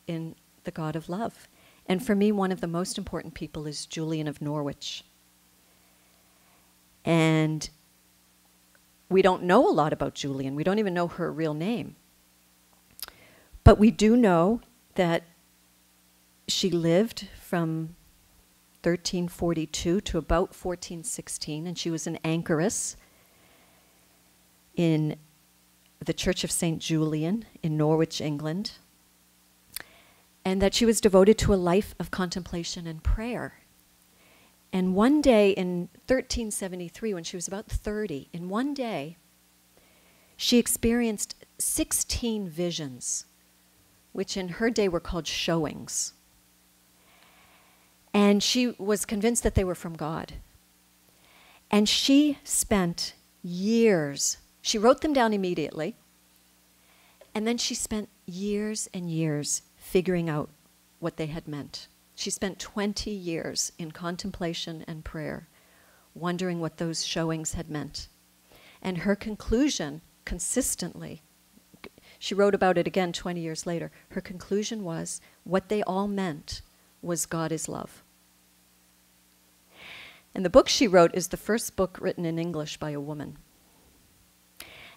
in the God of love. And for me, one of the most important people is Julian of Norwich. And we don't know a lot about Julian. We don't even know her real name. But we do know that she lived from 1342 to about 1416, and she was an anchoress in the Church of St. Julian in Norwich, England, and that she was devoted to a life of contemplation and prayer. And one day in 1373, when she was about 30, in one day, she experienced 16 visions, which in her day were called showings. And she was convinced that they were from God. And she spent years, she wrote them down immediately, and then she spent years and years figuring out what they had meant. She spent 20 years in contemplation and prayer, wondering what those showings had meant. And her conclusion, consistently, she wrote about it again 20 years later, her conclusion was what they all meant was God is love. And the book she wrote is the first book written in English by a woman.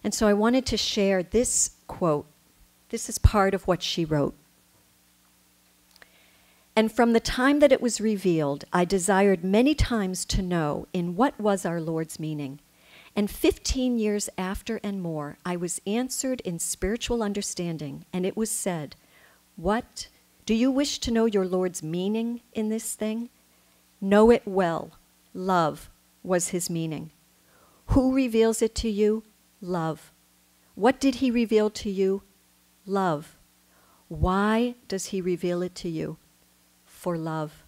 And so I wanted to share this quote. This is part of what she wrote. And from the time that it was revealed, I desired many times to know in what was our Lord's meaning. And 15 years after and more, I was answered in spiritual understanding, and it was said, "What? Do you wish to know your Lord's meaning in this thing? Know it well. Love was his meaning. Who reveals it to you? Love. What did he reveal to you? Love. Why does he reveal it to you? For love.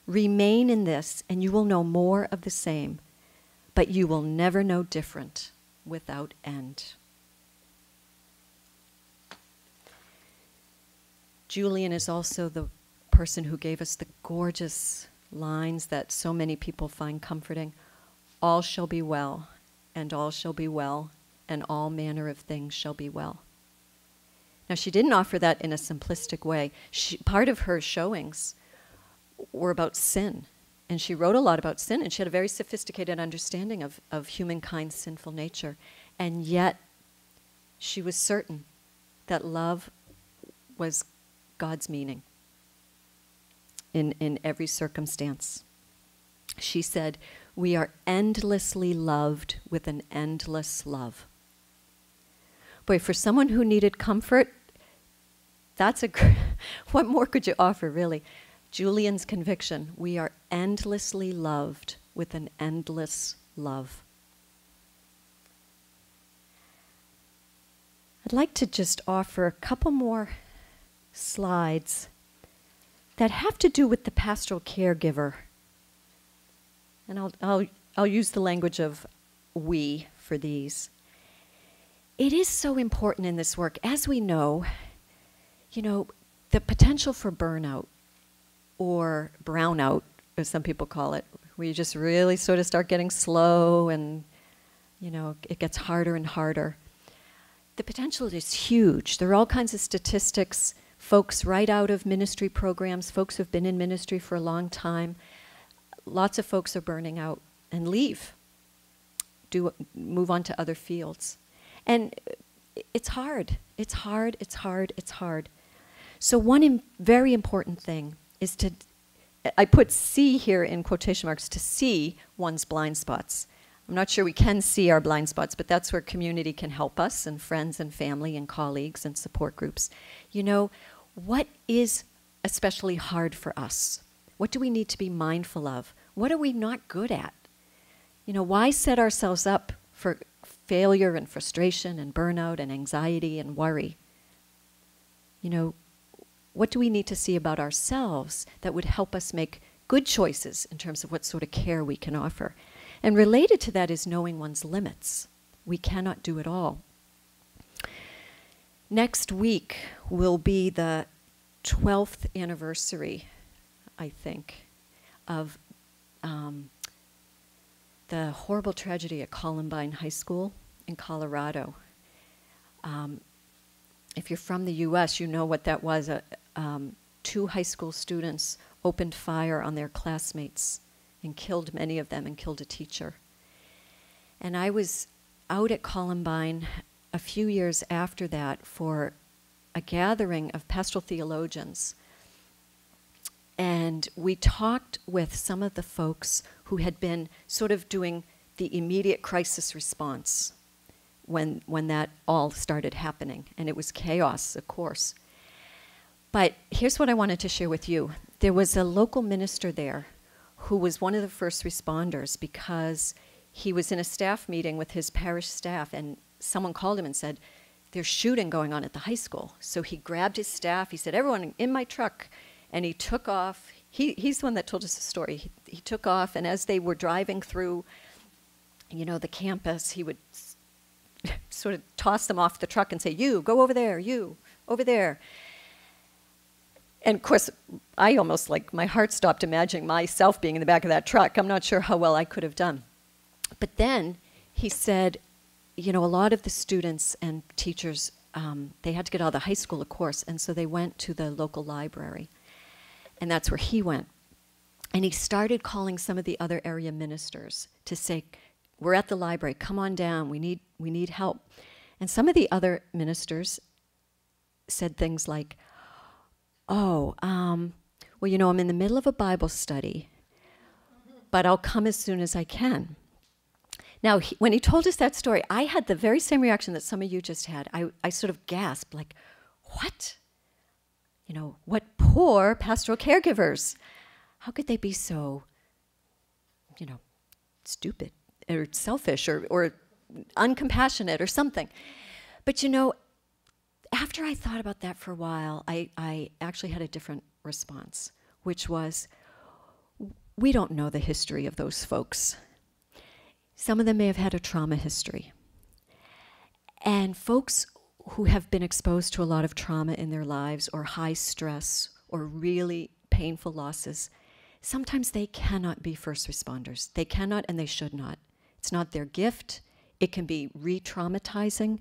Remain in this, and you will know more of the same, but you will never know different without end." Julian is also the person who gave us the gorgeous lines that so many people find comforting. All shall be well, and all shall be well, and all manner of things shall be well. Now, she didn't offer that in a simplistic way. Part of her showings were about sin, and she wrote a lot about sin, and she had a very sophisticated understanding of humankind's sinful nature. And yet, she was certain that love was God's meaning in every circumstance. She said, "We are endlessly loved with an endless love." Boy, for someone who needed comfort, that's what more could you offer, really? Julian's conviction, we are endlessly loved with an endless love. I'd like to just offer a couple more slides that have to do with the pastoral caregiver. And I'll use the language of we for these. It is so important in this work, as we know, the potential for burnout or brownout as some people call it, where you just really sort of start getting slow and, you know, it gets harder and harder. The potential is huge. There are all kinds of statistics, folks right out of ministry programs, folks who've been in ministry for a long time. Lots of folks are burning out and leave, move on to other fields. And it's hard. It's hard, it's hard, it's hard. So one very important thing is to, I put see here in quotation marks, to see one's blind spots. I'm not sure we can see our blind spots, but that's where community can help us, and friends and family and colleagues and support groups. You know, what is especially hard for us? What do we need to be mindful of? What are we not good at? You know, why set ourselves up for failure and frustration and burnout and anxiety and worry? You know, what do we need to see about ourselves that would help us make good choices in terms of what sort of care we can offer? And related to that is knowing one's limits. We cannot do it all. Next week will be the 12th anniversary, I think, of the horrible tragedy at Columbine High School in Colorado. If you're from the US, you know what that was. 2 high school students opened fire on their classmates and killed many of them and killed a teacher. And I was out at Columbine a few years after that for a gathering of pastoral theologians. And we talked with some of the folks who had been sort of doing the immediate crisis response when that all started happening. And it was chaos, of course. But here's what I wanted to share with you. There was a local minister there who was one of the first responders because he was in a staff meeting with his parish staff, and someone called him and said, there's shooting going on at the high school. So he grabbed his staff, he said, everyone in my truck, and he took off. He's the one that told us the story. He took off, and as they were driving through, you know, the campus, he would sort of toss them off the truck and say, you, go over there, you, over there. And of course, I almost, like, my heart stopped imagining myself being in the back of that truck. I'm not sure how well I could have done. But then he said, you know, a lot of the students and teachers, they had to get out of the high school, of course, and so they went to the local library. And that's where he went. And he started calling some of the other area ministers to say, we're at the library, come on down, we need help. And some of the other ministers said things like, oh, well, you know, I'm in the middle of a Bible study, but I'll come as soon as I can. Now, when he told us that story, I had the very same reaction that some of you just had. I sort of gasped, like, what? You know, what poor pastoral caregivers. How could they be so, you know, stupid or selfish or uncompassionate or something? But, you know, after I thought about that for a while, I actually had a different response, which was, we don't know the history of those folks. Some of them may have had a trauma history. And folks who have been exposed to a lot of trauma in their lives, or high stress, or really painful losses, sometimes they cannot be first responders. They cannot, and they should not. It's not their gift. It can be re-traumatizing.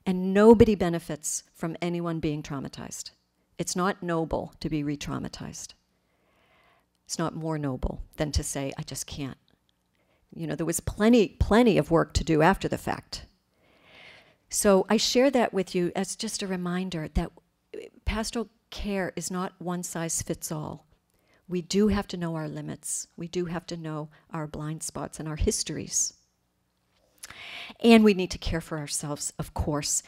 And nobody benefits from anyone being traumatized. It's not noble to be re-traumatized. It's not more noble than to say, I just can't. You know, there was plenty of work to do after the fact. So I share that with you as just a reminder that pastoral care is not one size fits all. We do have to know our limits. We do have to know our blind spots and our histories. And we need to care for ourselves, of course.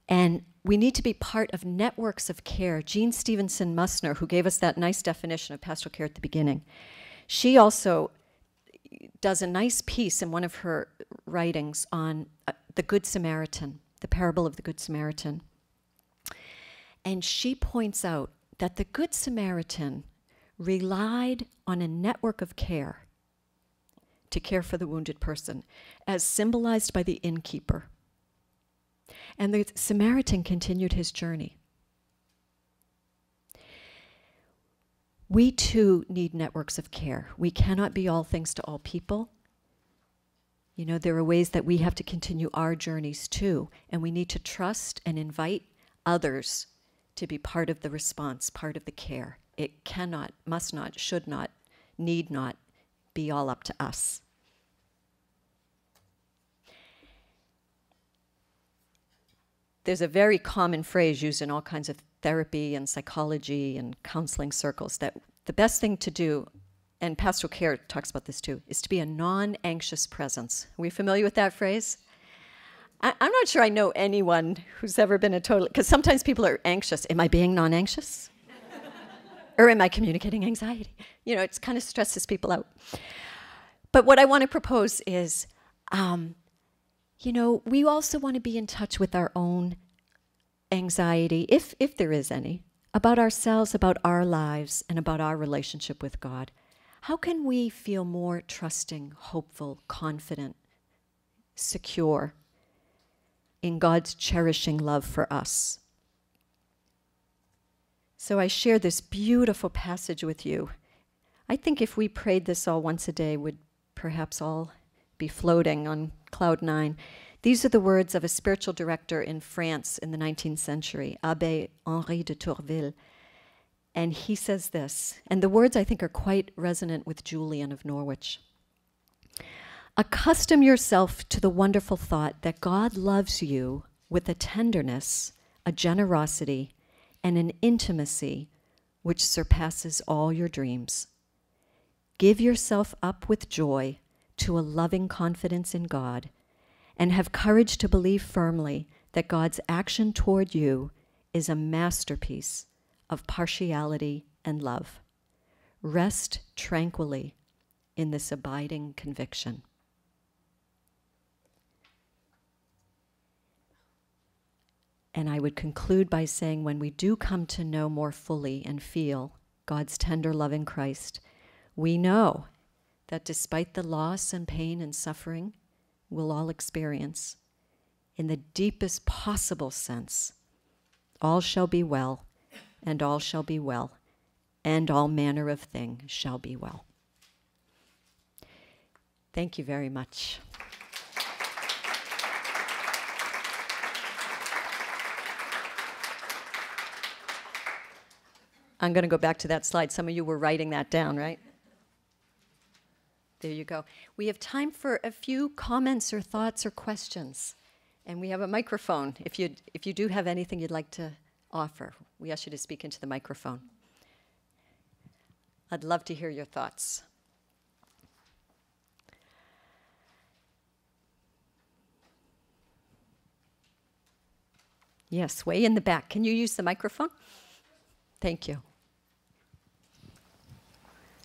And we need to be part of networks of care. Jean Stevenson Musner, who gave us that nice definition of pastoral care at the beginning, she also does a nice piece in one of her writings on the Good Samaritan, the parable of the Good Samaritan. And she points out that the Good Samaritan relied on a network of care to care for the wounded person, as symbolized by the innkeeper. And the Samaritan continued his journey. We too need networks of care. We cannot be all things to all people. You know, there are ways that we have to continue our journeys too, and we need to trust and invite others to be part of the response, part of the care. It cannot, must not, should not, need not be all up to us. There's a very common phrase used in all kinds of therapy and psychology and counseling circles that the best thing to do, and pastoral care talks about this too, is to be a non-anxious presence. Are we familiar with that phrase? I'm not sure I know anyone who's ever been a total, because sometimes people are anxious. Am I being non-anxious? Or am I communicating anxiety? You know, it kind of stresses people out. But what I want to propose is, you know, we also want to be in touch with our own anxiety, if there is any, about ourselves, about our lives, and about our relationship with God. How can we feel more trusting, hopeful, confident, secure in God's cherishing love for us? So I share this beautiful passage with you. I think if we prayed this all once a day, we'd perhaps all be floating on cloud 9. These are the words of a spiritual director in France in the 19th century, Abbé Henri de Tourville. And he says this, and the words I think are quite resonant with Julian of Norwich. Accustom yourself to the wonderful thought that God loves you with a tenderness, a generosity, and an intimacy which surpasses all your dreams. Give yourself up with joy to a loving confidence in God, and have courage to believe firmly that God's action toward you is a masterpiece of partiality and love. Rest tranquilly in this abiding conviction. And I would conclude by saying, when we do come to know more fully and feel God's tender love in Christ, we know that despite the loss and pain and suffering we'll all experience, in the deepest possible sense, all shall be well, and all shall be well, and all manner of thing shall be well. Thank you very much. I'm going to go back to that slide. Some of you were writing that down, right? There you go. We have time for a few comments or thoughts or questions. And we have a microphone. If you do have anything you'd like to offer, we ask you to speak into the microphone. I'd love to hear your thoughts. Yes, way in the back. Can you use the microphone? Thank you.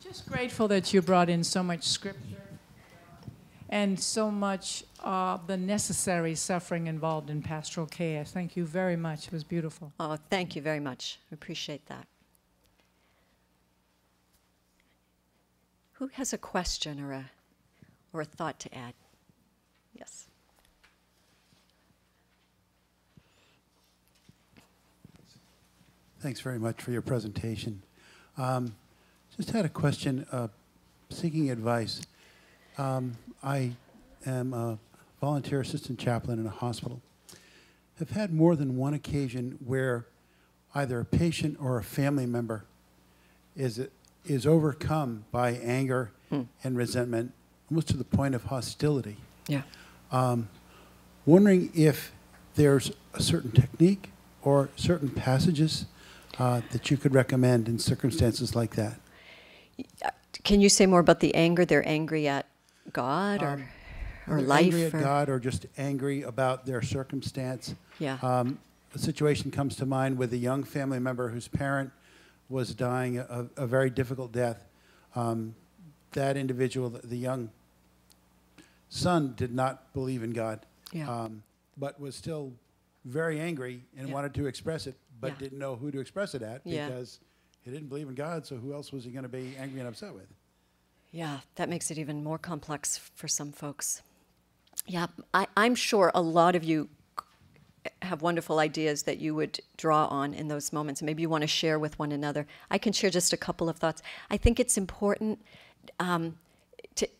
Just grateful that you brought in so much scripture and so much the necessary suffering involved in pastoral care. Thank you very much. It was beautiful. Oh, thank you very much. I appreciate that. Who has a question or a thought to add? Yes. Thanks very much for your presentation. Just had a question, seeking advice. I am a volunteer assistant chaplain in a hospital. I've had more than one occasion where either a patient or a family member is overcome by anger and resentment, almost to the point of hostility. Yeah. Wondering if there's a certain technique or certain passages that you could recommend in circumstances like that. Can you say more about the anger? They're angry at God or life? Angry at God or just angry about their circumstance. Yeah. A situation comes to mind with a young family member whose parent was dying a very difficult death. That individual, the young son, did not believe in God, but was still very angry and wanted to express it, but didn't know who to express it at because he didn't believe in God, so who else was he going to be angry and upset with? Yeah, that makes it even more complex for some folks. Yeah, I'm sure a lot of you have wonderful ideas that you would draw on in those moments. Maybe you want to share with one another. I can share just a couple of thoughts. I think it's important,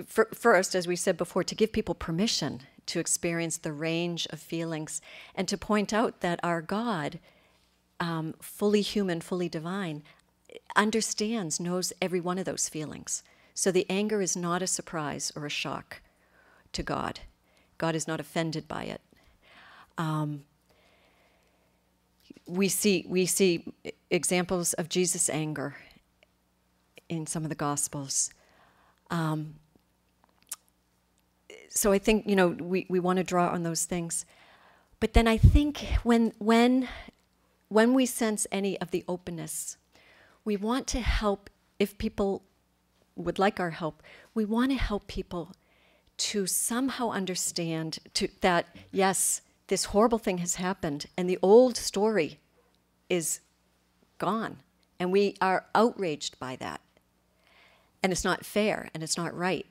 first, as we said before, to give people permission to experience the range of feelings and to point out that our God, fully human, fully divine, understands, knows every one of those feelings. So the anger is not a surprise or a shock to God. God is not offended by it. We see examples of Jesus' anger in some of the Gospels. So I think, we want to draw on those things. But then I think when we sense any of the openness, we want to help, if people would like our help, we want to help people to somehow understand that, yes, this horrible thing has happened, and the old story is gone, and we are outraged by that. And it's not fair, and it's not right.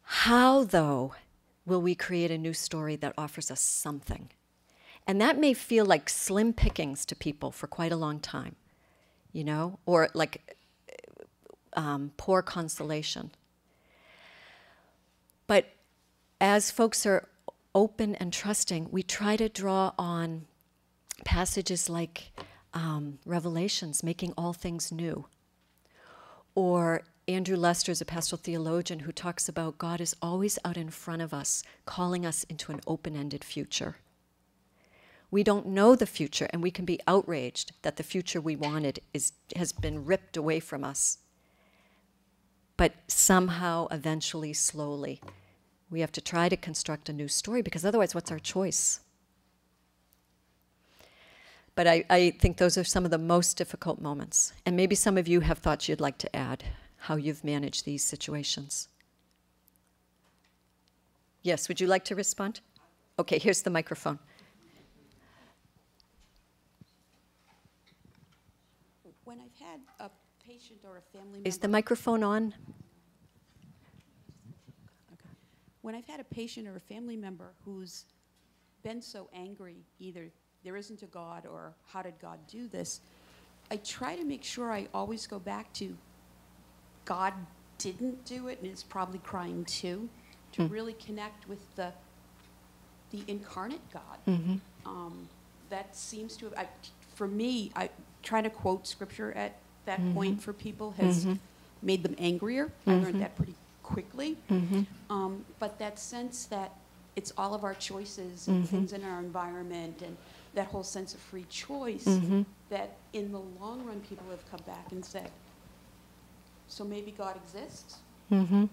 How, though, will we create a new story that offers us something? And that may feel like slim pickings to people for quite a long time, or like poor consolation. But as folks are open and trusting, we try to draw on passages like Revelations, making all things new. Or Andrew Lester is a pastoral theologian who talks about God is always out in front of us, calling us into an open-ended future. We don't know the future, and we can be outraged that the future we wanted has been ripped away from us. But somehow, eventually, slowly, we have to try to construct a new story, because otherwise, what's our choice? But I think those are some of the most difficult moments. And maybe some of you have thoughts you'd like to add, how you've managed these situations. Yes, would you like to respond? Okay, here's the microphone. When I've had a patient or a family member... Is the microphone on? Okay. When I've had a patient or a family member who's been so angry, either there isn't a God or how did God do this, I try to make sure I always go back to God didn't do it and is probably crying too, to really connect with the incarnate God. That seems to have, for me, trying to quote scripture at that point for people has made them angrier. I learned that pretty quickly. But that sense that it's all of our choices and things in our environment and that whole sense of free choice, that in the long run people have come back and said, so maybe God exists? And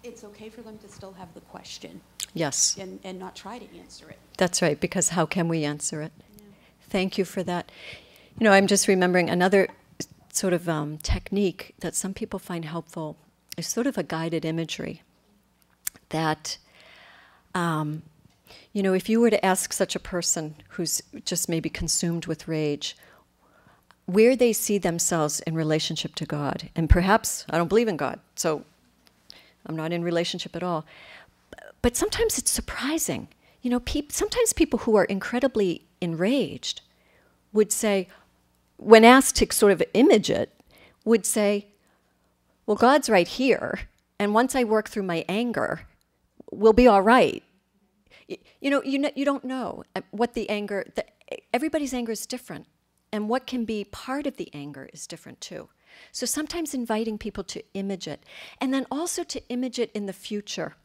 it's okay for them to still have the question. Yes. And not try to answer it. That's right, because how can we answer it? Yeah. Thank you for that. I'm just remembering another sort of technique that some people find helpful is sort of a guided imagery that, if you were to ask such a person who's just maybe consumed with rage, where they see themselves in relationship to God, and perhaps I don't believe in God, so I'm not in relationship at all. But sometimes it's surprising. Sometimes people who are incredibly enraged would say, when asked to sort of image it, would say, well, God's right here, and once I work through my anger, we'll be all right. You don't know what the anger, everybody's anger is different, and what can be part of the anger is different too. So sometimes inviting people to image it, and then also to image it in the future.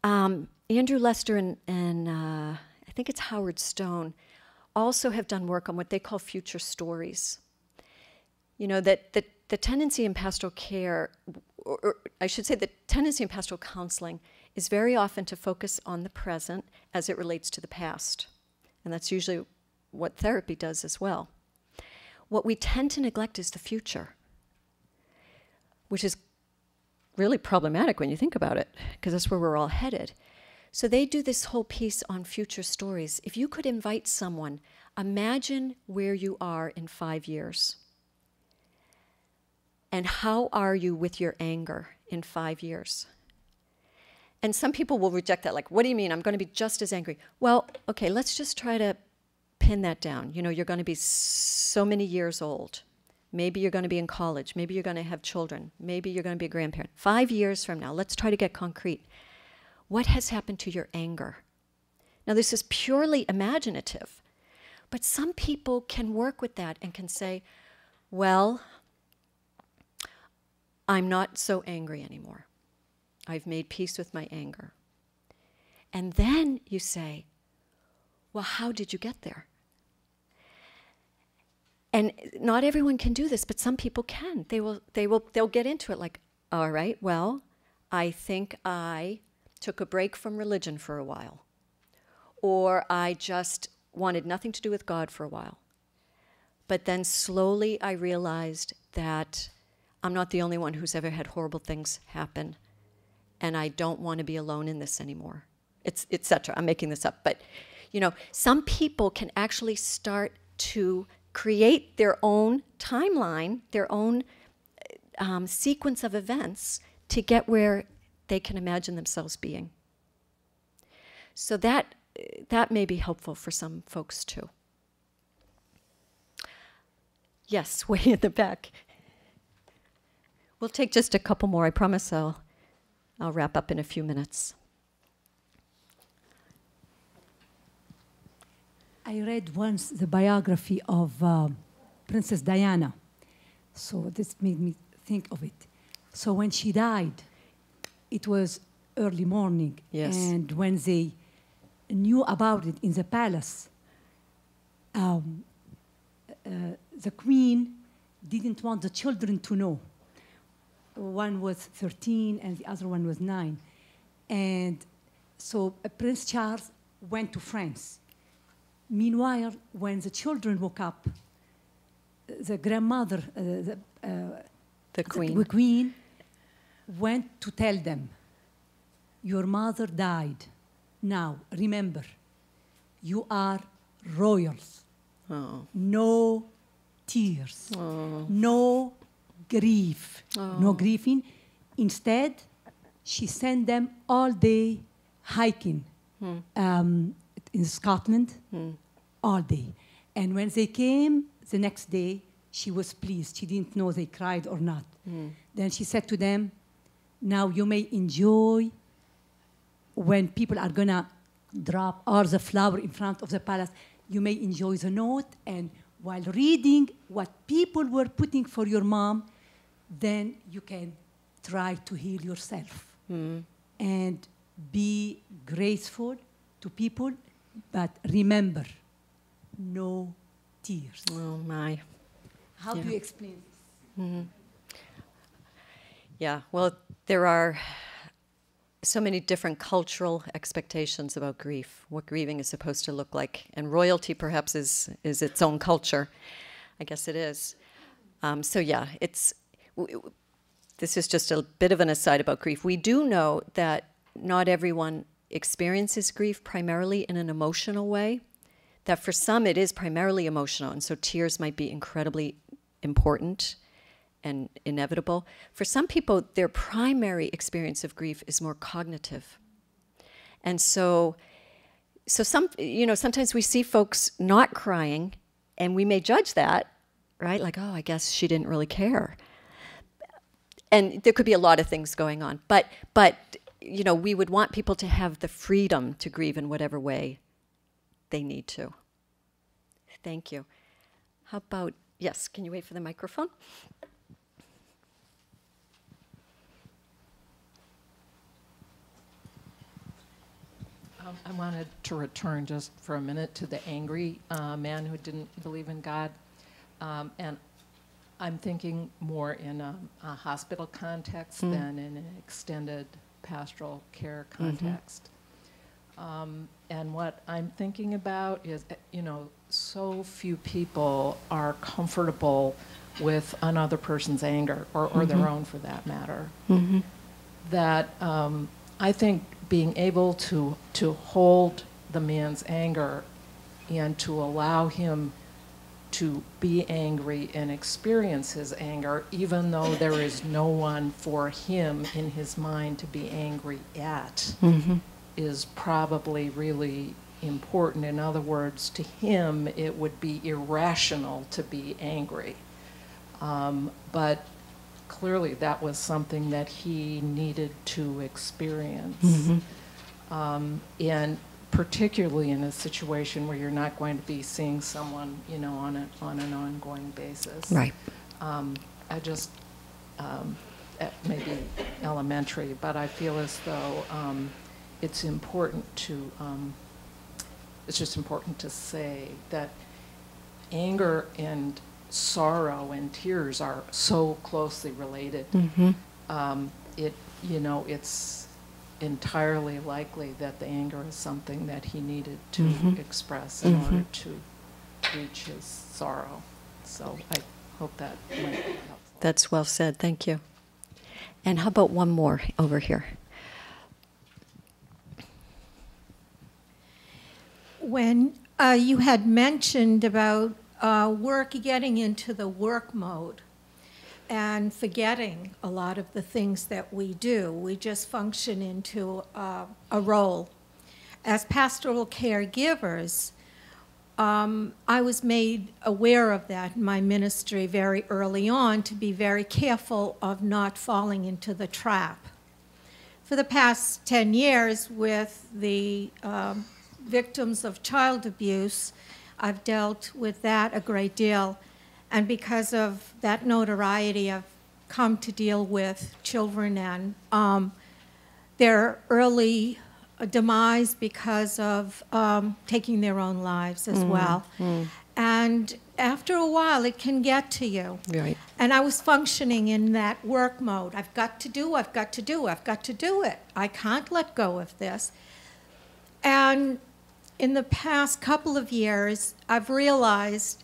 Andrew Lester and I think it's Howard Stone also have done work on what they call future stories. That the tendency in pastoral care, or I should say the tendency in pastoral counseling, is very often to focus on the present as it relates to the past. And that's usually what therapy does as well. What we tend to neglect is the future, which is really problematic when you think about it, because that's where we're all headed. So they do this whole piece on future stories. If you could invite someone, imagine where you are in 5 years. And how are you with your anger in 5 years? And some people will reject that, like, what do you mean? I'm going to be just as angry. Well, okay, let's just try to pin that down. You know, you're going to be so many years old. Maybe you're going to be in college. Maybe you're going to have children. Maybe you're going to be a grandparent. 5 years from now, let's try to get concrete. What has happened to your anger? Now, this is purely imaginative, but some people can work with that and can say, well, I'm not so angry anymore. I've made peace with my anger. And then you say, well, how did you get there? And not everyone can do this, but some people can. They'll get into it like, all right, well, I think I took a break from religion for a while. Or I just wanted nothing to do with God for a while. But then slowly I realized that I'm not the only one who's ever had horrible things happen, and I don't want to be alone in this anymore, etc. I'm making this up. But, you know, some people can actually start to create their own timeline, their own sequence of events to get where they can imagine themselves being. So that may be helpful for some folks too. Yes, way in the back. We'll take just a couple more. I promise I'll wrap up in a few minutes. I read once the biography of Princess Diana. So this made me think of it. So when she died, it was early morning. Yes. And when they knew about it in the palace, the queen didn't want the children to know. One was 13 and the other one was 9. And so Prince Charles went to France. Meanwhile, when the children woke up, the grandmother, The queen. the queen went to tell them, your mother died. Now, remember, you are royals. Oh. No tears. Oh. No grief. Oh. No grieving. Instead, she sent them all day hiking in Scotland, all day. And when they came the next day, she was pleased. She didn't know they cried or not. Then she said to them, now you may enjoy when people are going to drop all the flower in front of the palace, you may enjoy the note, and while reading what people were putting for your mom, then you can try to heal yourself and be graceful to people, but remember, no tears. Oh, my. How do you explain this? Yeah, well, there are so many different cultural expectations about grief, what grieving is supposed to look like. And royalty perhaps is its own culture. I guess it is. So yeah, this is just a bit of an aside about grief. We do know that not everyone experiences grief primarily in an emotional way, that for some it is primarily emotional, and so tears might be incredibly important and inevitable. For some people, their primary experience of grief is more cognitive. And so sometimes we see folks not crying, and we may judge that, right? Like, oh, I guess she didn't really care. And there could be a lot of things going on. But we would want people to have the freedom to grieve in whatever way they need to. Thank you. How about, yes, can you wait for the microphone? I wanted to return just for a minute to the angry man who didn't believe in God. And I'm thinking more in a hospital context than in an extended pastoral care context. And what I'm thinking about is, so few people are comfortable with another person's anger, or their own for that matter, that I think being able to hold the man's anger and to allow him to be angry and experience his anger, even though there is no one for him in his mind to be angry at, is probably really important. In other words, to him, it would be irrational to be angry. But clearly that was something that he needed to experience. And particularly in a situation where you're not going to be seeing someone, you know, on an ongoing basis. Right. I just, it may be elementary, but I feel as though it's important to, it's just important to say that anger and sorrow and tears are so closely related. You know, it's entirely likely that the anger is something that he needed to express in order to reach his sorrow. So I hope that might be helpful. That's well said. Thank you. And how about one more over here? When you had mentioned about getting into the work mode and forgetting a lot of the things that we do, we just function into a role. As pastoral caregivers, I was made aware of that in my ministry very early on, to be very careful of not falling into the trap. For the past 10 years, with the victims of child abuse, I've dealt with that a great deal. And because of that notoriety, I've come to deal with children and their early demise because of taking their own lives as well. And after a while, it can get to you. Right. And I was functioning in that work mode. I've got to do, I've got to do, I've got to do it. I can't let go of this. And in the past couple of years, I've realized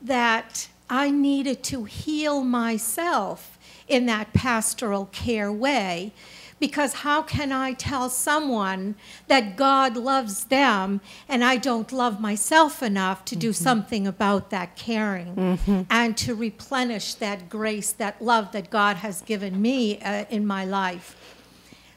that I needed to heal myself in that pastoral care way, because how can I tell someone that God loves them and I don't love myself enough to do something about that caring and to replenish that grace, that love that God has given me in my life?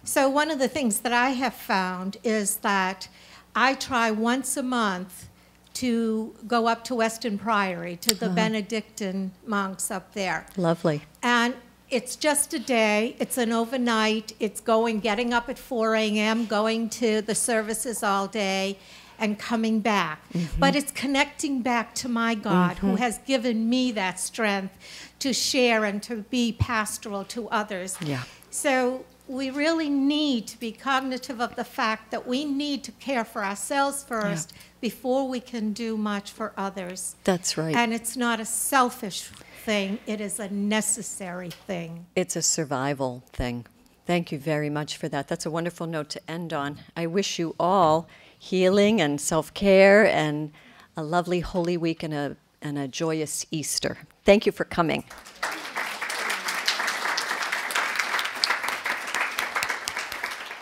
So one of the things that I have found is that I try once a month to go up to Weston Priory, to the Benedictine monks up there. Lovely. And it's just a day, it's an overnight, it's getting up at 4 a.m., going to the services all day, and coming back. But it's connecting back to my God, who has given me that strength to share and to be pastoral to others. Yeah. So we really need to be cognitive of the fact that we need to care for ourselves first before we can do much for others. That's right. And it's not a selfish thing, it is a necessary thing. It's a survival thing. Thank you very much for that. That's a wonderful note to end on. I wish you all healing and self-care and a lovely Holy Week and a joyous Easter. Thank you for coming.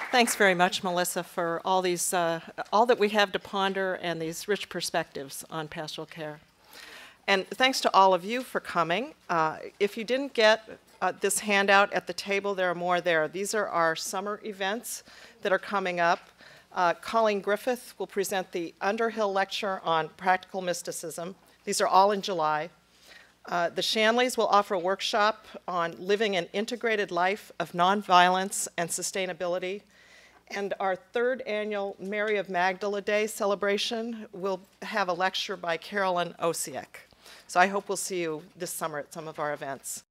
Thanks very much, Melissa, for all these, all that we have to ponder and these rich perspectives on pastoral care. And thanks to all of you for coming. If you didn't get this handout at the table, there are more there. These are our summer events that are coming up. Colleen Griffith will present the Underhill Lecture on Practical Mysticism. These are all in July. The Shanleys will offer a workshop on living an integrated life of nonviolence and sustainability. And our third annual Mary of Magdala Day celebration will have a lecture by Carolyn Osiek. So I hope we'll see you this summer at some of our events.